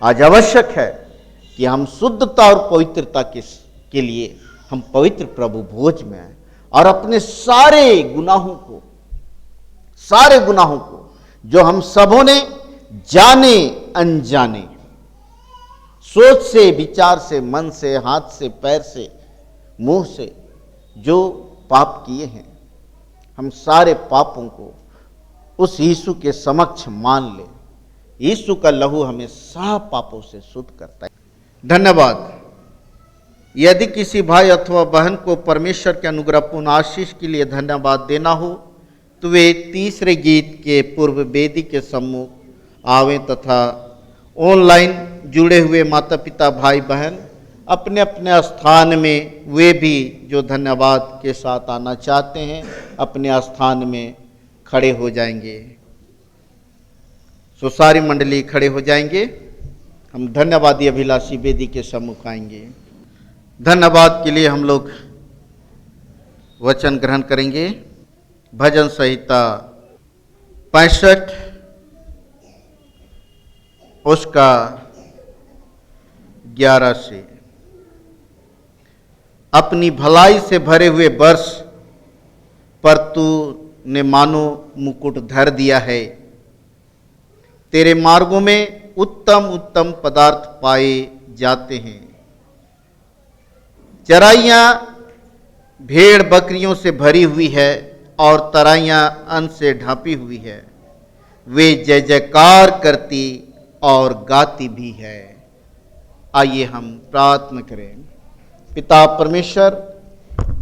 आज आवश्यक है कि हम शुद्धता और पवित्रता के लिए हम पवित्र प्रभु भोज में आए और अपने सारे गुनाहों को जो हम सबों ने जाने अनजाने, सोच से, विचार से, मन से, हाथ से, पैर से, मुंह से जो पाप किए हैं, हम सारे पापों को उस यीशु के समक्ष मान ले। यीशु का लहू हमें सब पापों से शुद्ध करता है। धन्यवाद। यदि किसी भाई अथवा बहन को परमेश्वर के अनुग्रहपूर्ण आशीष के लिए धन्यवाद देना हो तो वे तीसरे गीत के पूर्व वेदी के सम्मुख आवें तथा ऑनलाइन जुड़े हुए माता पिता भाई बहन अपने अपने स्थान में वे भी जो धन्यवाद के साथ आना चाहते हैं अपने स्थान में खड़े हो जाएंगे। सो सारी मंडली खड़े हो जाएंगे। हम धन्यवादी अभिलाषी वेदी के सम्मुख आएंगे। धन्यवाद के लिए हम लोग वचन ग्रहण करेंगे। भजन संहिता 65 उसका 11 से। अपनी भलाई से भरे हुए वर्ष पर तू ने मानो मुकुट धर दिया है। तेरे मार्गों में उत्तम उत्तम पदार्थ पाए जाते हैं। चराइयां भेड़ बकरियों से भरी हुई है और तराइयां अन्न से ढांपी हुई है। वे जय जयकार करती और गाती भी है। आइए हम प्रार्थना करें। पिता परमेश्वर,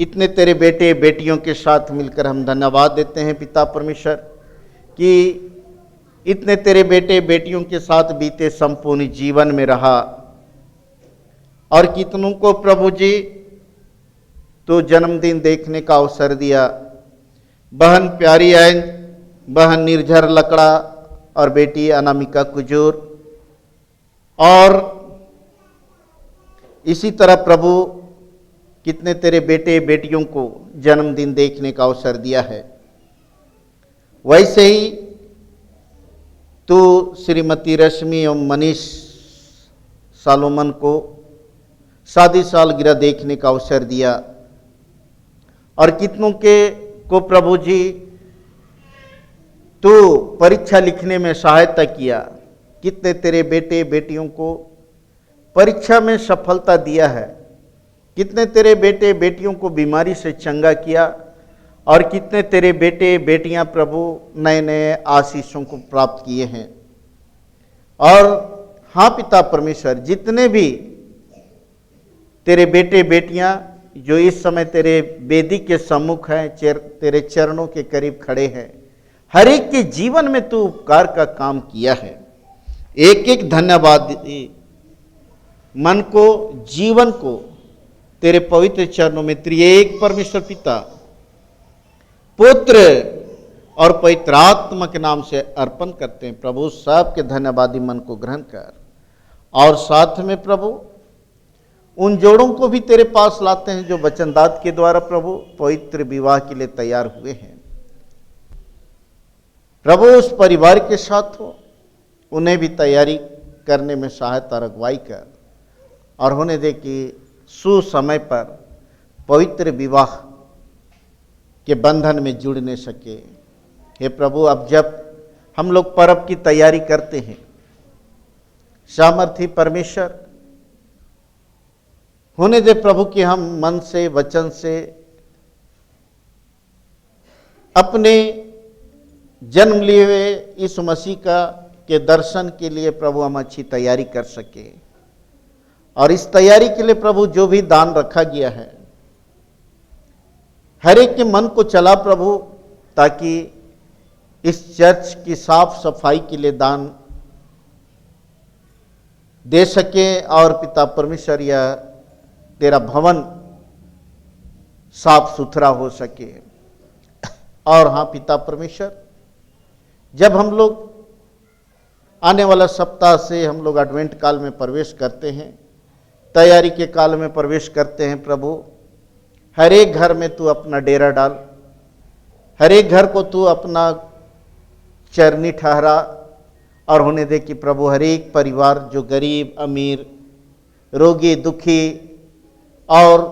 इतने तेरे बेटे बेटियों के साथ मिलकर हम धन्यवाद देते हैं पिता परमेश्वर कि इतने तेरे बेटे बेटियों के साथ बीते संपूर्ण जीवन में रहा और कितनों को प्रभु जी तो जन्मदिन देखने का अवसर दिया। बहन प्यारी ऐन, बहन निर्झर लकड़ा और बेटी अनामिका कुजूर, और इसी तरह प्रभु कितने तेरे बेटे बेटियों को जन्मदिन देखने का अवसर दिया है। वैसे ही तू श्रीमती रश्मि एवं मनीष सालोमन को शादी सालगिरह देखने का अवसर दिया और कितनों के को प्रभु जी तू परीक्षा लिखने में सहायता किया। कितने तेरे बेटे बेटियों को परीक्षा में सफलता दिया है। कितने तेरे बेटे बेटियों को बीमारी से चंगा किया और कितने तेरे बेटे बेटियां प्रभु नए नए आशीषों को प्राप्त किए हैं। और हाँ पिता परमेश्वर, जितने भी तेरे बेटे बेटियां जो इस समय तेरे वेदी के सम्मुख हैं, तेरे चरणों के करीब खड़े हैं, हर एक के जीवन में तू उपकार का काम किया है। एक एक धन्यवाद मन को जीवन को तेरे पवित्र चरणों में त्रिएक परमेश्वर पिता पुत्र और पवित्र आत्मा के नाम से अर्पण करते हैं। प्रभु सबके धन्यवादी मन को ग्रहण कर और साथ में प्रभु उन जोड़ों को भी तेरे पास लाते हैं जो वचनदात के द्वारा प्रभु पवित्र विवाह के लिए तैयार हुए हैं। प्रभु उस परिवार के साथ हो, उन्हें भी तैयारी करने में सहायता रखवाई कर और होने दे कि सुसमय पर पवित्र विवाह के बंधन में जुड़ने सके। हे प्रभु, अब जब हम लोग पर्व की तैयारी करते हैं, सामर्थी परमेश्वर होने दे प्रभु कि हम मन से वचन से अपने जन्म लिए हुए इस मसीह का के दर्शन के लिए प्रभु हम अच्छी तैयारी कर सके। और इस तैयारी के लिए प्रभु जो भी दान रखा गया है, हर एक के मन को चला प्रभु, ताकि इस चर्च की साफ सफाई के लिए दान दे सके और पिता परमेश्वर यह तेरा भवन साफ सुथरा हो सके। और हाँ पिता परमेश्वर, जब हम लोग आने वाला सप्ताह से हम लोग एडवेंट काल में प्रवेश करते हैं, तैयारी के काल में प्रवेश करते हैं प्रभु, हर एक घर में तू अपना डेरा डाल, हर एक घर को तू अपना चरनी ठहरा और होने दे कि प्रभु हर एक परिवार जो गरीब अमीर रोगी दुखी और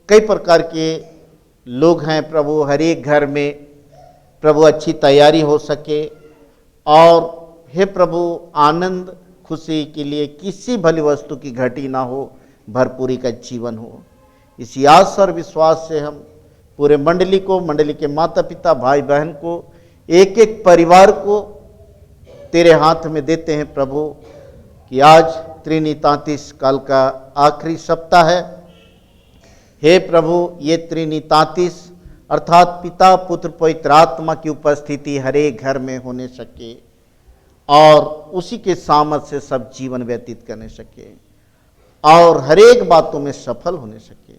कई प्रकार के लोग हैं प्रभु, हर एक घर में प्रभु अच्छी तैयारी हो सके। और हे प्रभु, आनंद खुशी के लिए किसी भली वस्तु की घटी ना हो, भरपूरी का जीवन हो। इसी आशा और विश्वास से हम पूरे मंडली को, मंडली के माता पिता भाई बहन को एक एक परिवार को तेरे हाथ में देते हैं प्रभु, कि आज त्रिनितातीस काल का आखिरी सप्ताह है। हे प्रभु, ये त्रिनितातीस अर्थात पिता पुत्र पवित्र आत्मा की उपस्थिति हर एक घर में होने सके और उसी के सामर्थ्य से सब जीवन व्यतीत करने सके और हर एक बातों में सफल होने सके।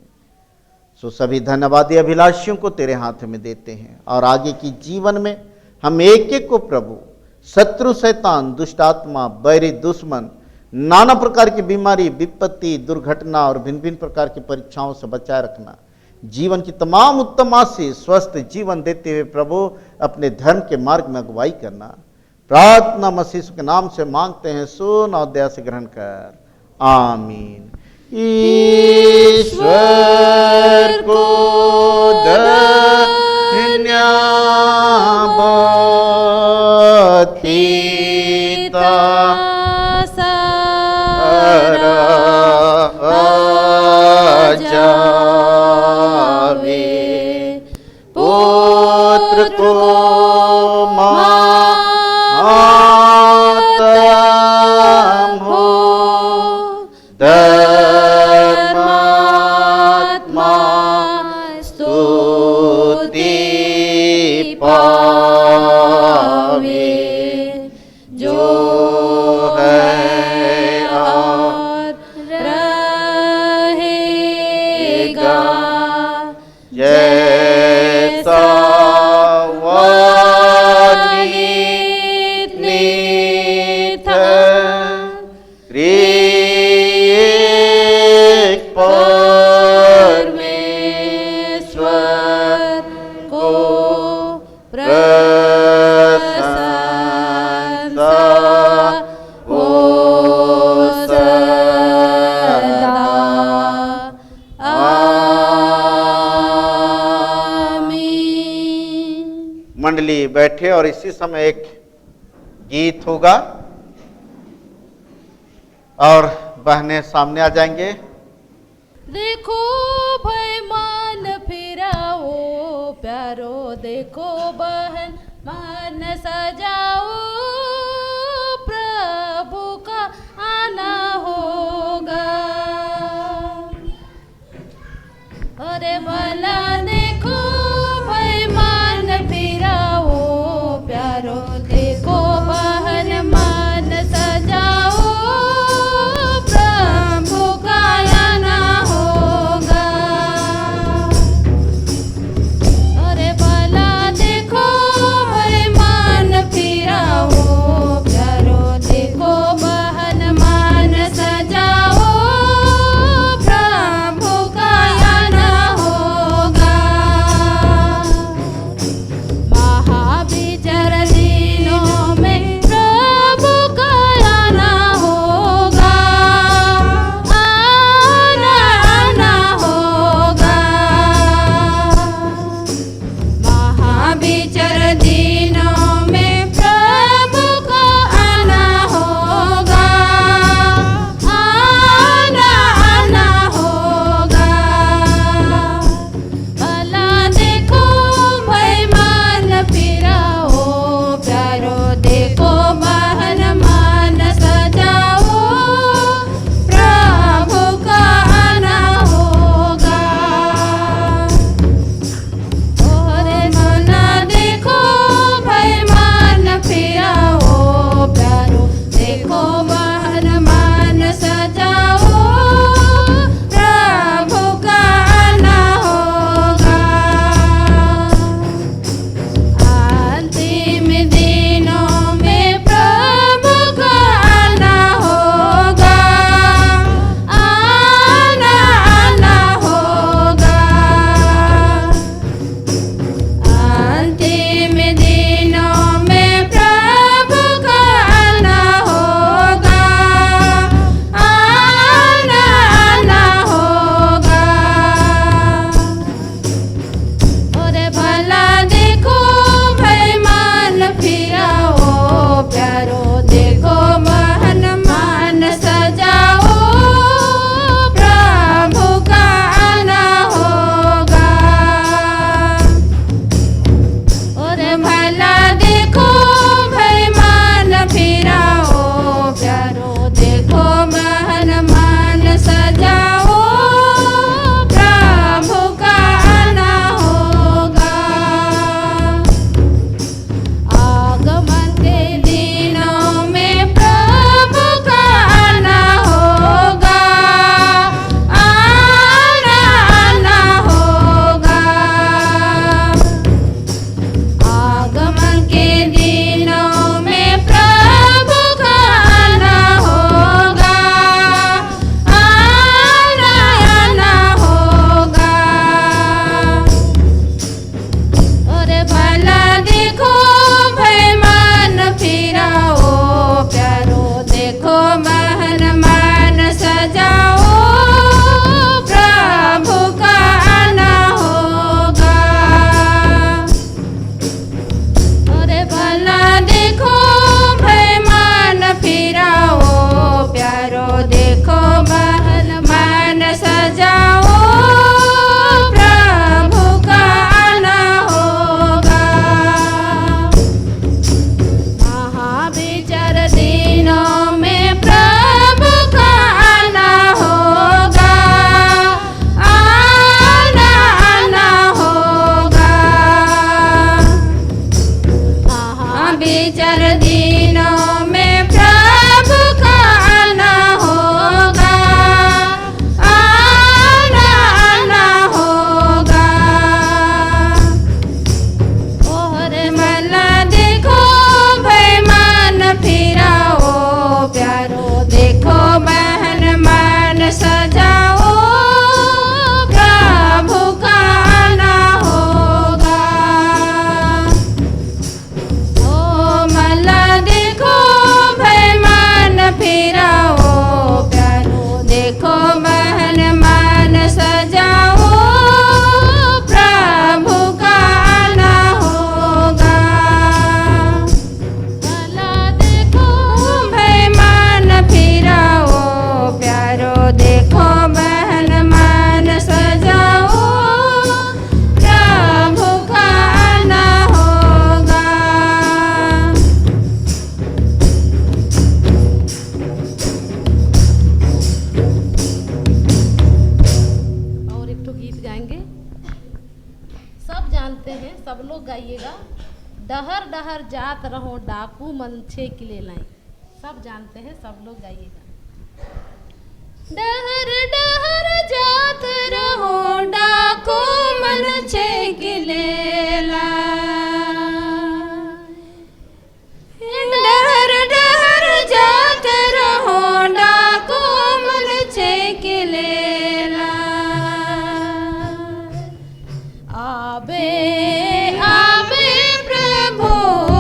सो सभी धन्यवादी अभिलाषियों को तेरे हाथ में देते हैं और आगे की जीवन में हम एक एक को प्रभु शत्रु शैतान दुष्ट आत्मा बैरी दुश्मन नाना प्रकार की बीमारी विपत्ति दुर्घटना और भिन्न भिन्न प्रकार की परीक्षाओं से बचाए रखना, जीवन की तमाम उत्तम आशीष स्वस्थ जीवन देते हुए प्रभु अपने धर्म के मार्ग में अगुवाई करना। प्रार्थना मसीह के नाम से मांगते हैं, सुन और दया से ग्रहण कर, आमीन। ईश्वर को धन्यवाद पिता पुत्र को मातम हो, धर्मात्मा स्तुति पावे, जो है और रहेगा जैसा वर्णित त्रिएक परमेश्वर को प्रशंसा हो सदा। आमीन। मंडली बैठे और इसी समय एक गीत होगा और बहनें सामने आ जाएंगे। देखो भाई मान फिराओ प्यारो, देखो बहन मान सजाओ, प्रभु का आना होगा। अरे भला देखो भाई मान फिराओ प्यारो, देखो बहन मान सजाओ, प्रभु का आना होगा। अरे भला देखो भाई मान फिराओ लोग गाइएगा। डहर डहर जात रहो डाकू मन छे किले लाई। सब जानते हैं, सब लोग गाइएगा। डहर डहर जात रहो डाकू मन छे किले लाई। डहर डहर जात रहो डाकू मन छे किले लाई। आबे आबे प्रभु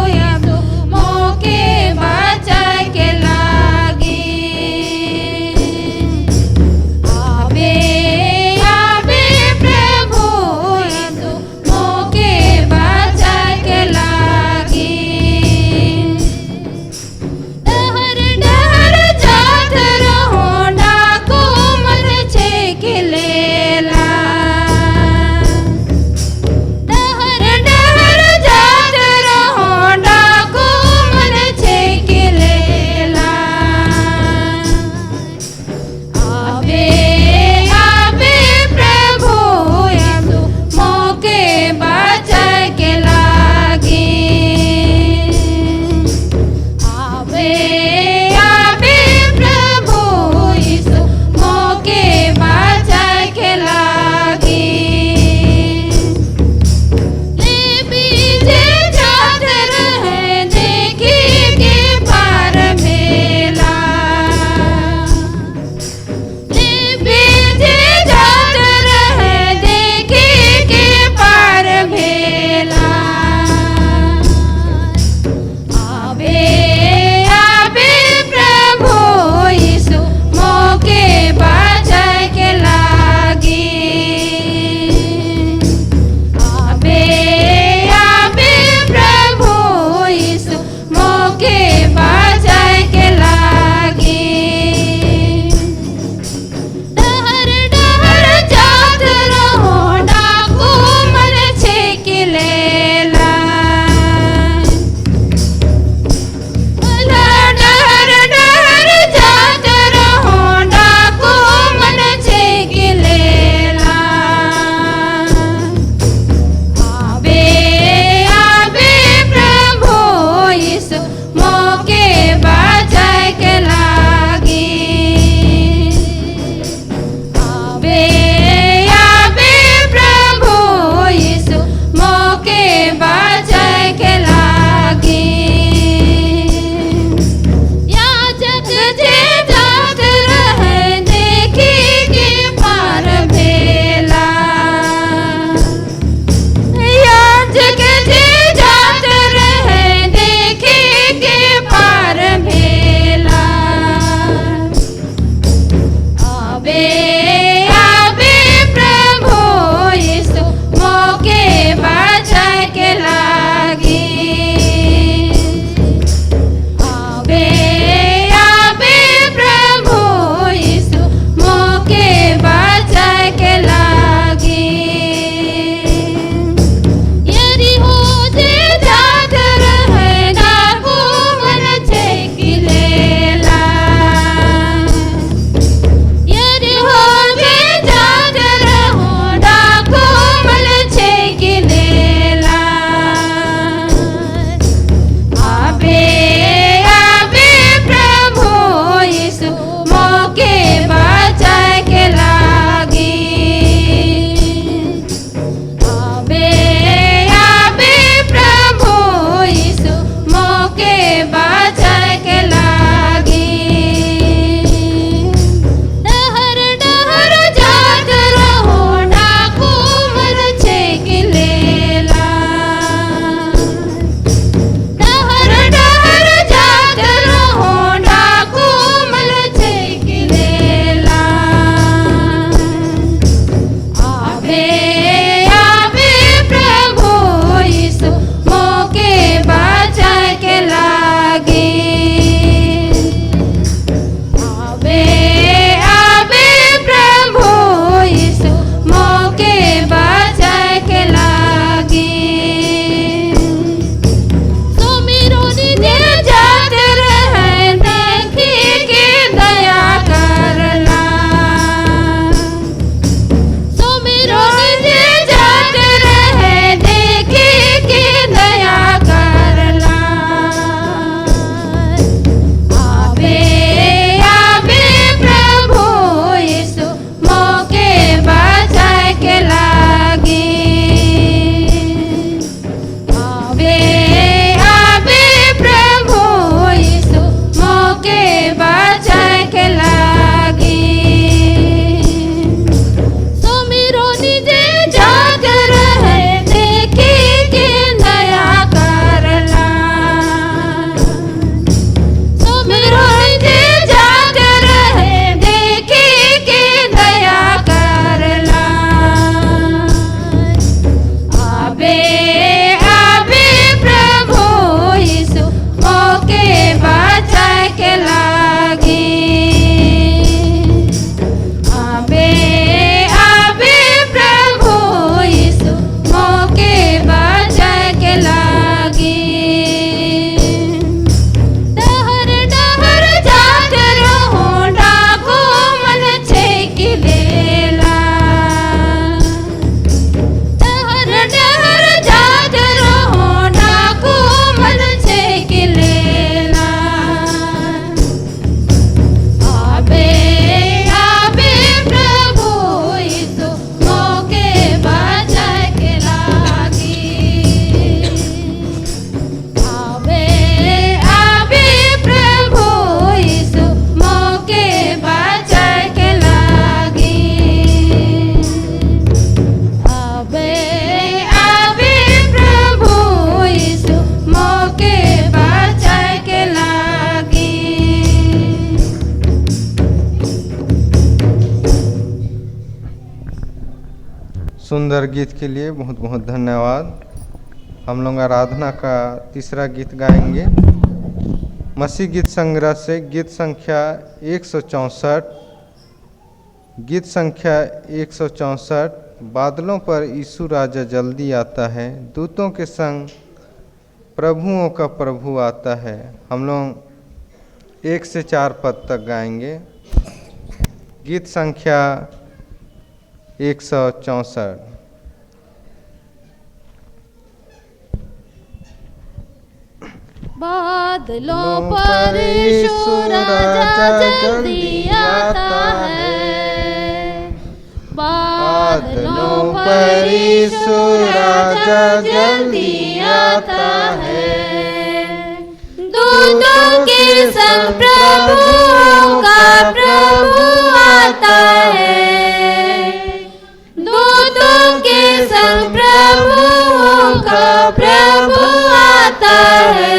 यीशु मोके बचाए के लागी। आबे आबे प्रभु यीशु मोके बचाए के लागी। डहर डहर जात रहो डाकू मन छे किले लाई। डहर डहर जात रहो डाकू मन छे किले लाई। आबे आबे प्रभु यीशु मोके बचाए के लागी। आबे आबे प्रभु यीशु मोके बचाए के लागी। ले बीजे जात रहे देखी के पार मेला। ले बीजे जात रहे देखी के पार भेला। आबे आबे प्रभु यीशु मोके बचाए के लागी। आबे आबे प्रभु यीशु मोके बचाए के लागी। डहर डहर जात रहो डाकू मन छे किले लाई। डहर डहर जात रहो डाकू मन छे किले लाई। आबे आबे प्रभु यीशु मोके बचाए के लागी। आबे आबे प्रभु यीशु मोके बचाए के लागी। याजक जे जात रहे देखी के पार भेला। याजक जे जात रहे देखी के पार भेला। आबे आबे प्रभु यीशु मोके बचाए के लागी। आबे आबे प्रभु यीशु मोके बचाए के लागी। यरीहो जे जात रहे डाकू मन छे किले लाई। यरीहो सुंदर गीत के लिए बहुत बहुत धन्यवाद। हम लोग आराधना का तीसरा गीत गाएंगे। मसीह गीत संग्रह से गीत संख्या 164। गीत संख्या 164। बादलों पर यीशु राजा जल्दी आता है, दूतों के संग प्रभुओं का प्रभु आता है। हम लोग 1 से 4 पद तक गाएंगे। गीत संख्या 164। बादलों पर यीशु राजा जल्दी आता है। बादलों पर यीशु राजा जल्दी आता है। दूतों के संग प्रभुओं का प्रभु आता है। दूतों के संग प्रभुओं का प्रभु आता है।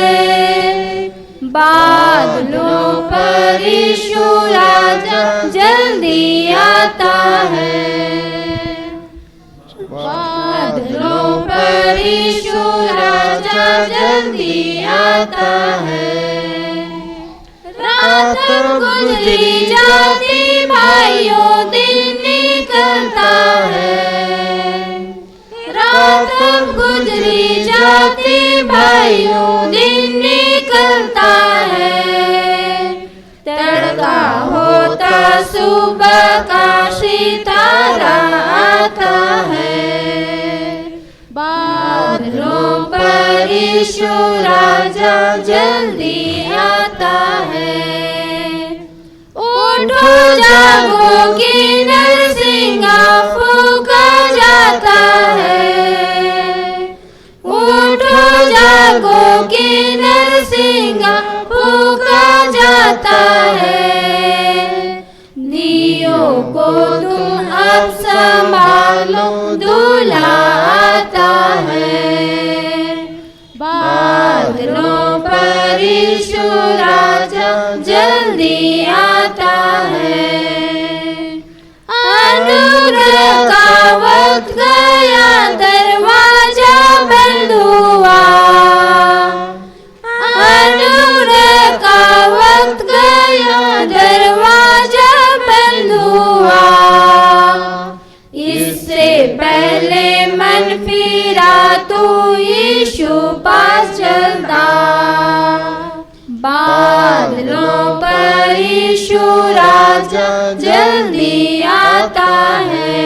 बादलों पर यीशु राजा जल्दी आता है। बादलों पर यीशु राजा जल्दी आता है। रात गुजरी जाती भाइयों दिन निकलता है। रात गुजरी जाती भाइयों दिन निकलता है। तड़का होता सुबह का सितारा आता है। बादलों पर यीशु राजा जल्दी आता है। उठो जागो कि नरसिंगा फूंका जाता है। उठो जागो कि नरसिंगा फूंका जाता है। दियों को तुम अब संभालो दूल्हा आता है। बादलों पर यीशु राजा जल्दी आता है। अनुग्रह का वक्त गया दरवाजा बंद हुआ। अनुग्रह का वक्त गया दरवाजा बंद हुआ। इससे पहले मन फिरा तो यीशु पास चलता। बादलों पर यीशु राजा जल्दी आता है।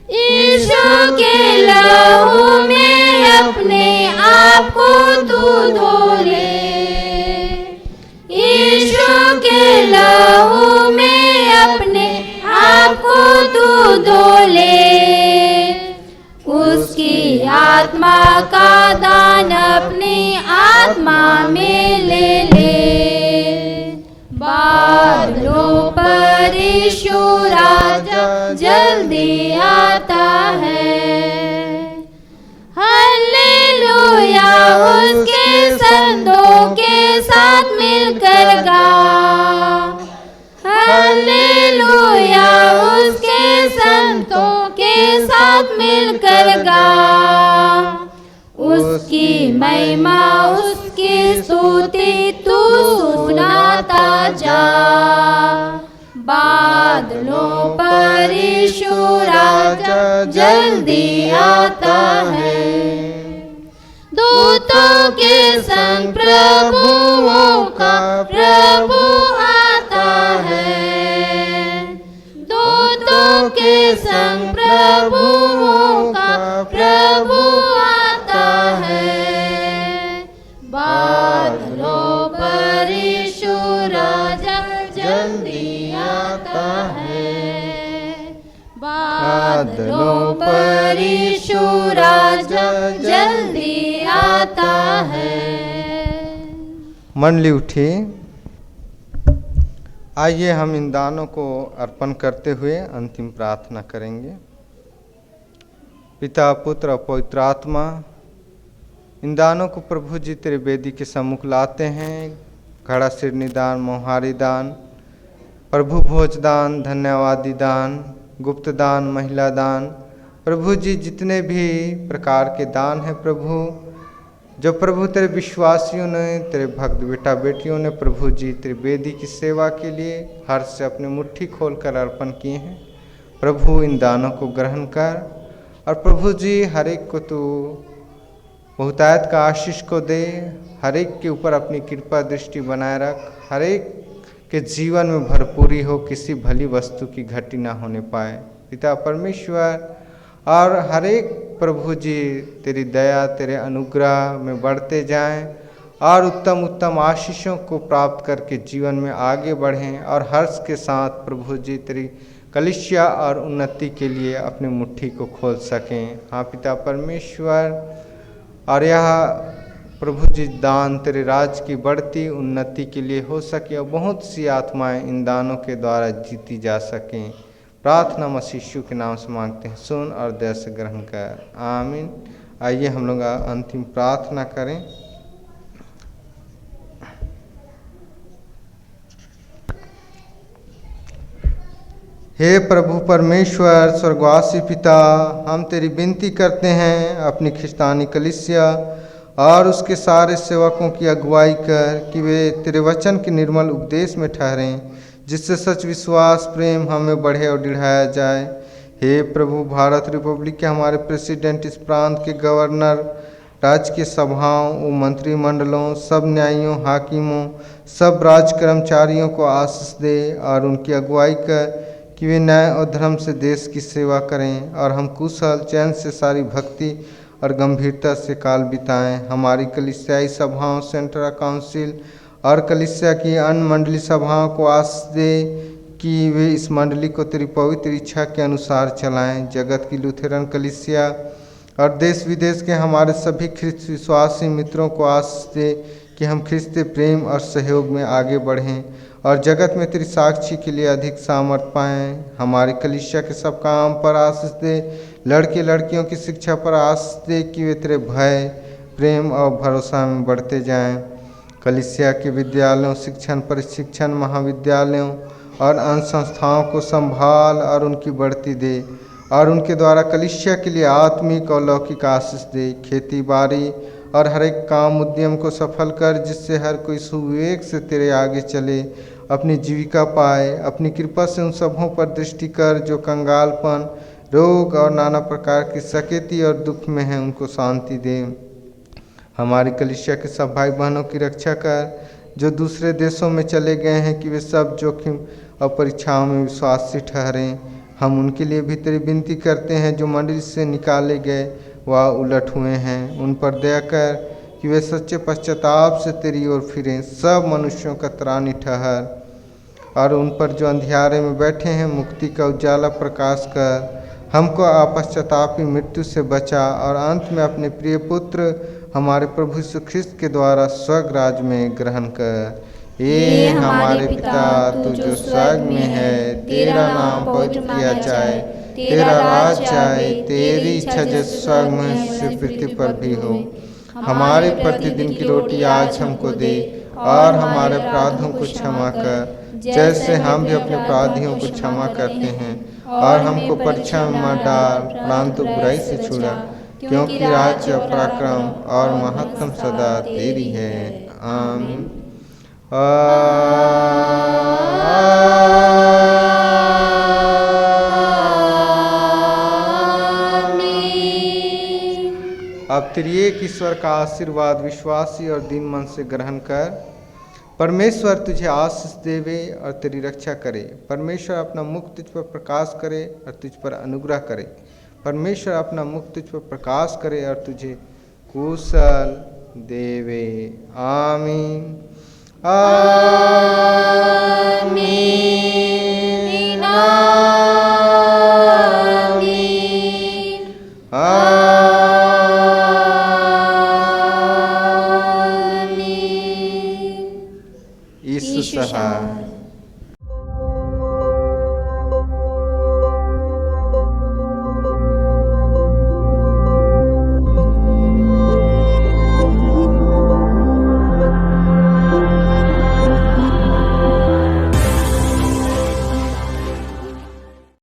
यीशु के लहू में अपने आप को तू धो ले। यीशु के लहू में अपने आप को तू धो ले। उसकी आत्मा का दान अपनी आत्मा में ले ले। बादलों पर यीशु राजा जल्दी आता है। हालेलुया उसके संतों के साथ मिलकर गा। हालेलुया उसके संतों के साथ मिलकर गा। उसकी महिमा उसकी स्तुति तू सुनाता जा। बादलों पर यीशु राजा जल्दी आता है। दूतों के संग प्रभुओं का प्रभु आता है। दूतों के संग प्रभुओं का प्रभु आता है। बादलों पर यीशु राजा जल्दी आता है। बादलों पर यीशु राजा जल्दी आता है। मंडली उठी। आइए हम इन दानों को अर्पण करते हुए अंतिम प्रार्थना करेंगे। पिता पुत्र और पवित्र आत्मा, इन दानों को प्रभु जी तेरे वेदी के सम्मुख लाते हैं। घड़ा सिरनी दान, मोहारी दान, प्रभु भोज दान, धन्यवादी दान, गुप्त दान, महिला दान, प्रभु जी जितने भी प्रकार के दान हैं प्रभु, जो प्रभु तेरे विश्वासियों ने, तेरे भक्त बेटा बेटियों ने प्रभु जी तेरी वेदी की सेवा के लिए हर्ष से अपनी मुट्ठी खोलकर अर्पण किए हैं, प्रभु इन दानों को ग्रहण कर और प्रभु जी हर एक को तू बहुतायत का आशीष को दे, हर एक के ऊपर अपनी कृपा दृष्टि बनाए रख, हर एक के जीवन में भरपूरी हो, किसी भली वस्तु की घटी ना होने पाए पिता परमेश्वर। और हर एक प्रभु जी तेरी दया, तेरे अनुग्रह में बढ़ते जाएं और उत्तम उत्तम आशीषों को प्राप्त करके जीवन में आगे बढ़ें और हर्ष के साथ प्रभु जी तेरी कलिसिया और उन्नति के लिए अपनी मुट्ठी को खोल सकें। हाँ पिता परमेश्वर, और यह प्रभु जी दान तेरे राज्य की बढ़ती उन्नति के लिए हो सके और बहुत सी आत्माएं इन दानों के द्वारा जीती जा सकें। प्रार्थना मसीह यीशु के नाम से मांगते हैं, सुन और दया से ग्रहण कर, आमीन। आइए हम लोग अंतिम प्रार्थना करें। हे प्रभु परमेश्वर स्वर्गवासी पिता, हम तेरी विनती करते हैं अपनी ख्रिस्तानी कलीसिया और उसके सारे सेवकों की अगुवाई कर कि वे तेरे वचन के निर्मल उपदेश में ठहरें, जिससे सच विश्वास प्रेम हमें बढ़े और बढ़ाया जाए। हे प्रभु, भारत रिपब्लिक के हमारे प्रेसिडेंट, इस प्रांत के गवर्नर, राज्य के सभाओं, मंत्रिमंडलों, सब न्यायियों, हाकिमों, सब राज कर्मचारियों को आशीष दे और उनकी अगुवाई कर कि वे न्याय और धर्म से देश की सेवा करें और हम कुशल चैन से सारी भक्ति और गंभीरता से काल बिताएं। हमारी कलीसियाई सभाओं, सेंट्रल काउंसिल और कलीसिया की अन्य मंडली सभाओं को आशीष दे कि वे इस मंडली को तेरी पवित्र इच्छा के अनुसार चलाएं। जगत की लुथेरन कलीसिया और देश विदेश के हमारे सभी ख्रिस्त विश्वासी मित्रों को आशीष दे कि हम ख्रिस्त प्रेम और सहयोग में आगे बढ़ें और जगत में तेरी साक्षी के लिए अधिक सामर्थ पाएँ। हमारी कलीसिया के सब काम पर आशीष दे, लड़के लड़कियों की शिक्षा पर आशीष दे कि वे तेरे भय, प्रेम और भरोसा में बढ़ते जाएं। कलीसिया के विद्यालयों, शिक्षण, प्रशिक्षण, महाविद्यालयों और अन्य संस्थाओं को संभाल और उनकी बढ़ती दे और उनके द्वारा कलीसिया के लिए आत्मिक और लौकिक आशीष दे। खेती बाड़ी और हर एक काम उद्यम को सफल कर, जिससे हर कोई सुविवेक से तेरे आगे चले, अपनी जीविका पाए। अपनी कृपा से उन सबों पर दृष्टि कर जो कंगालपन, रोग और नाना प्रकार की सकेती और दुख में हैं, उनको शांति दे। हमारी कलीसिया के सब भाई बहनों की रक्षा कर जो दूसरे देशों में चले गए हैं, कि वे सब जोखिम और परीक्षाओं में विश्वासी ठहरें। हम उनके लिए भी तेरी विनती करते हैं जो मंडली से निकाले गए व उलट हुए हैं। उन पर दया कर कि वे सच्चे पश्चाताप से तेरी ओर फिरें। सब मनुष्यों का त्राणी ठहर और उन पर जो अंधियारे में बैठे हैं मुक्ति का उजाला प्रकाश कर। हमको अपश्चातापी मृत्यु से बचा और अंत में अपने प्रिय पुत्र हमारे प्रभु यीशु ख्रिस्त के द्वारा स्वर्ग राज में ग्रहण कर। ये हमारे पिता, तू जो स्वर्ग में है, तेरा नाम पवित्र किया जाए, तेरा राज आए, तेरी इच्छा जैसे स्वर्ग में से पृथ्वी पर भी हो। हमारे प्रतिदिन की रोटी आज हमको दे और हमारे अपराधों को क्षमा कर, जैसे हम भी अपने अपराधियों को क्षमा करते हैं, और हमको परीक्षा में मत डाल, परंतु बुराई से छुड़ा, क्योंकि राज्य, पराक्रम और महत्व सदा तेरी है। आमीन। अब त्रिएक ईश्वर का आशीर्वाद विश्वासी और दीन मन से ग्रहण कर। परमेश्वर तुझे आशीष देवे और तेरी रक्षा करे। परमेश्वर अपना मुख तुझ पर प्रकाश करे और तुझ पर अनुग्रह करे। परमेश्वर अपना मुख तुझ पर प्रकाश करे और तुझे कुशल देवे। आमीन। आमीन।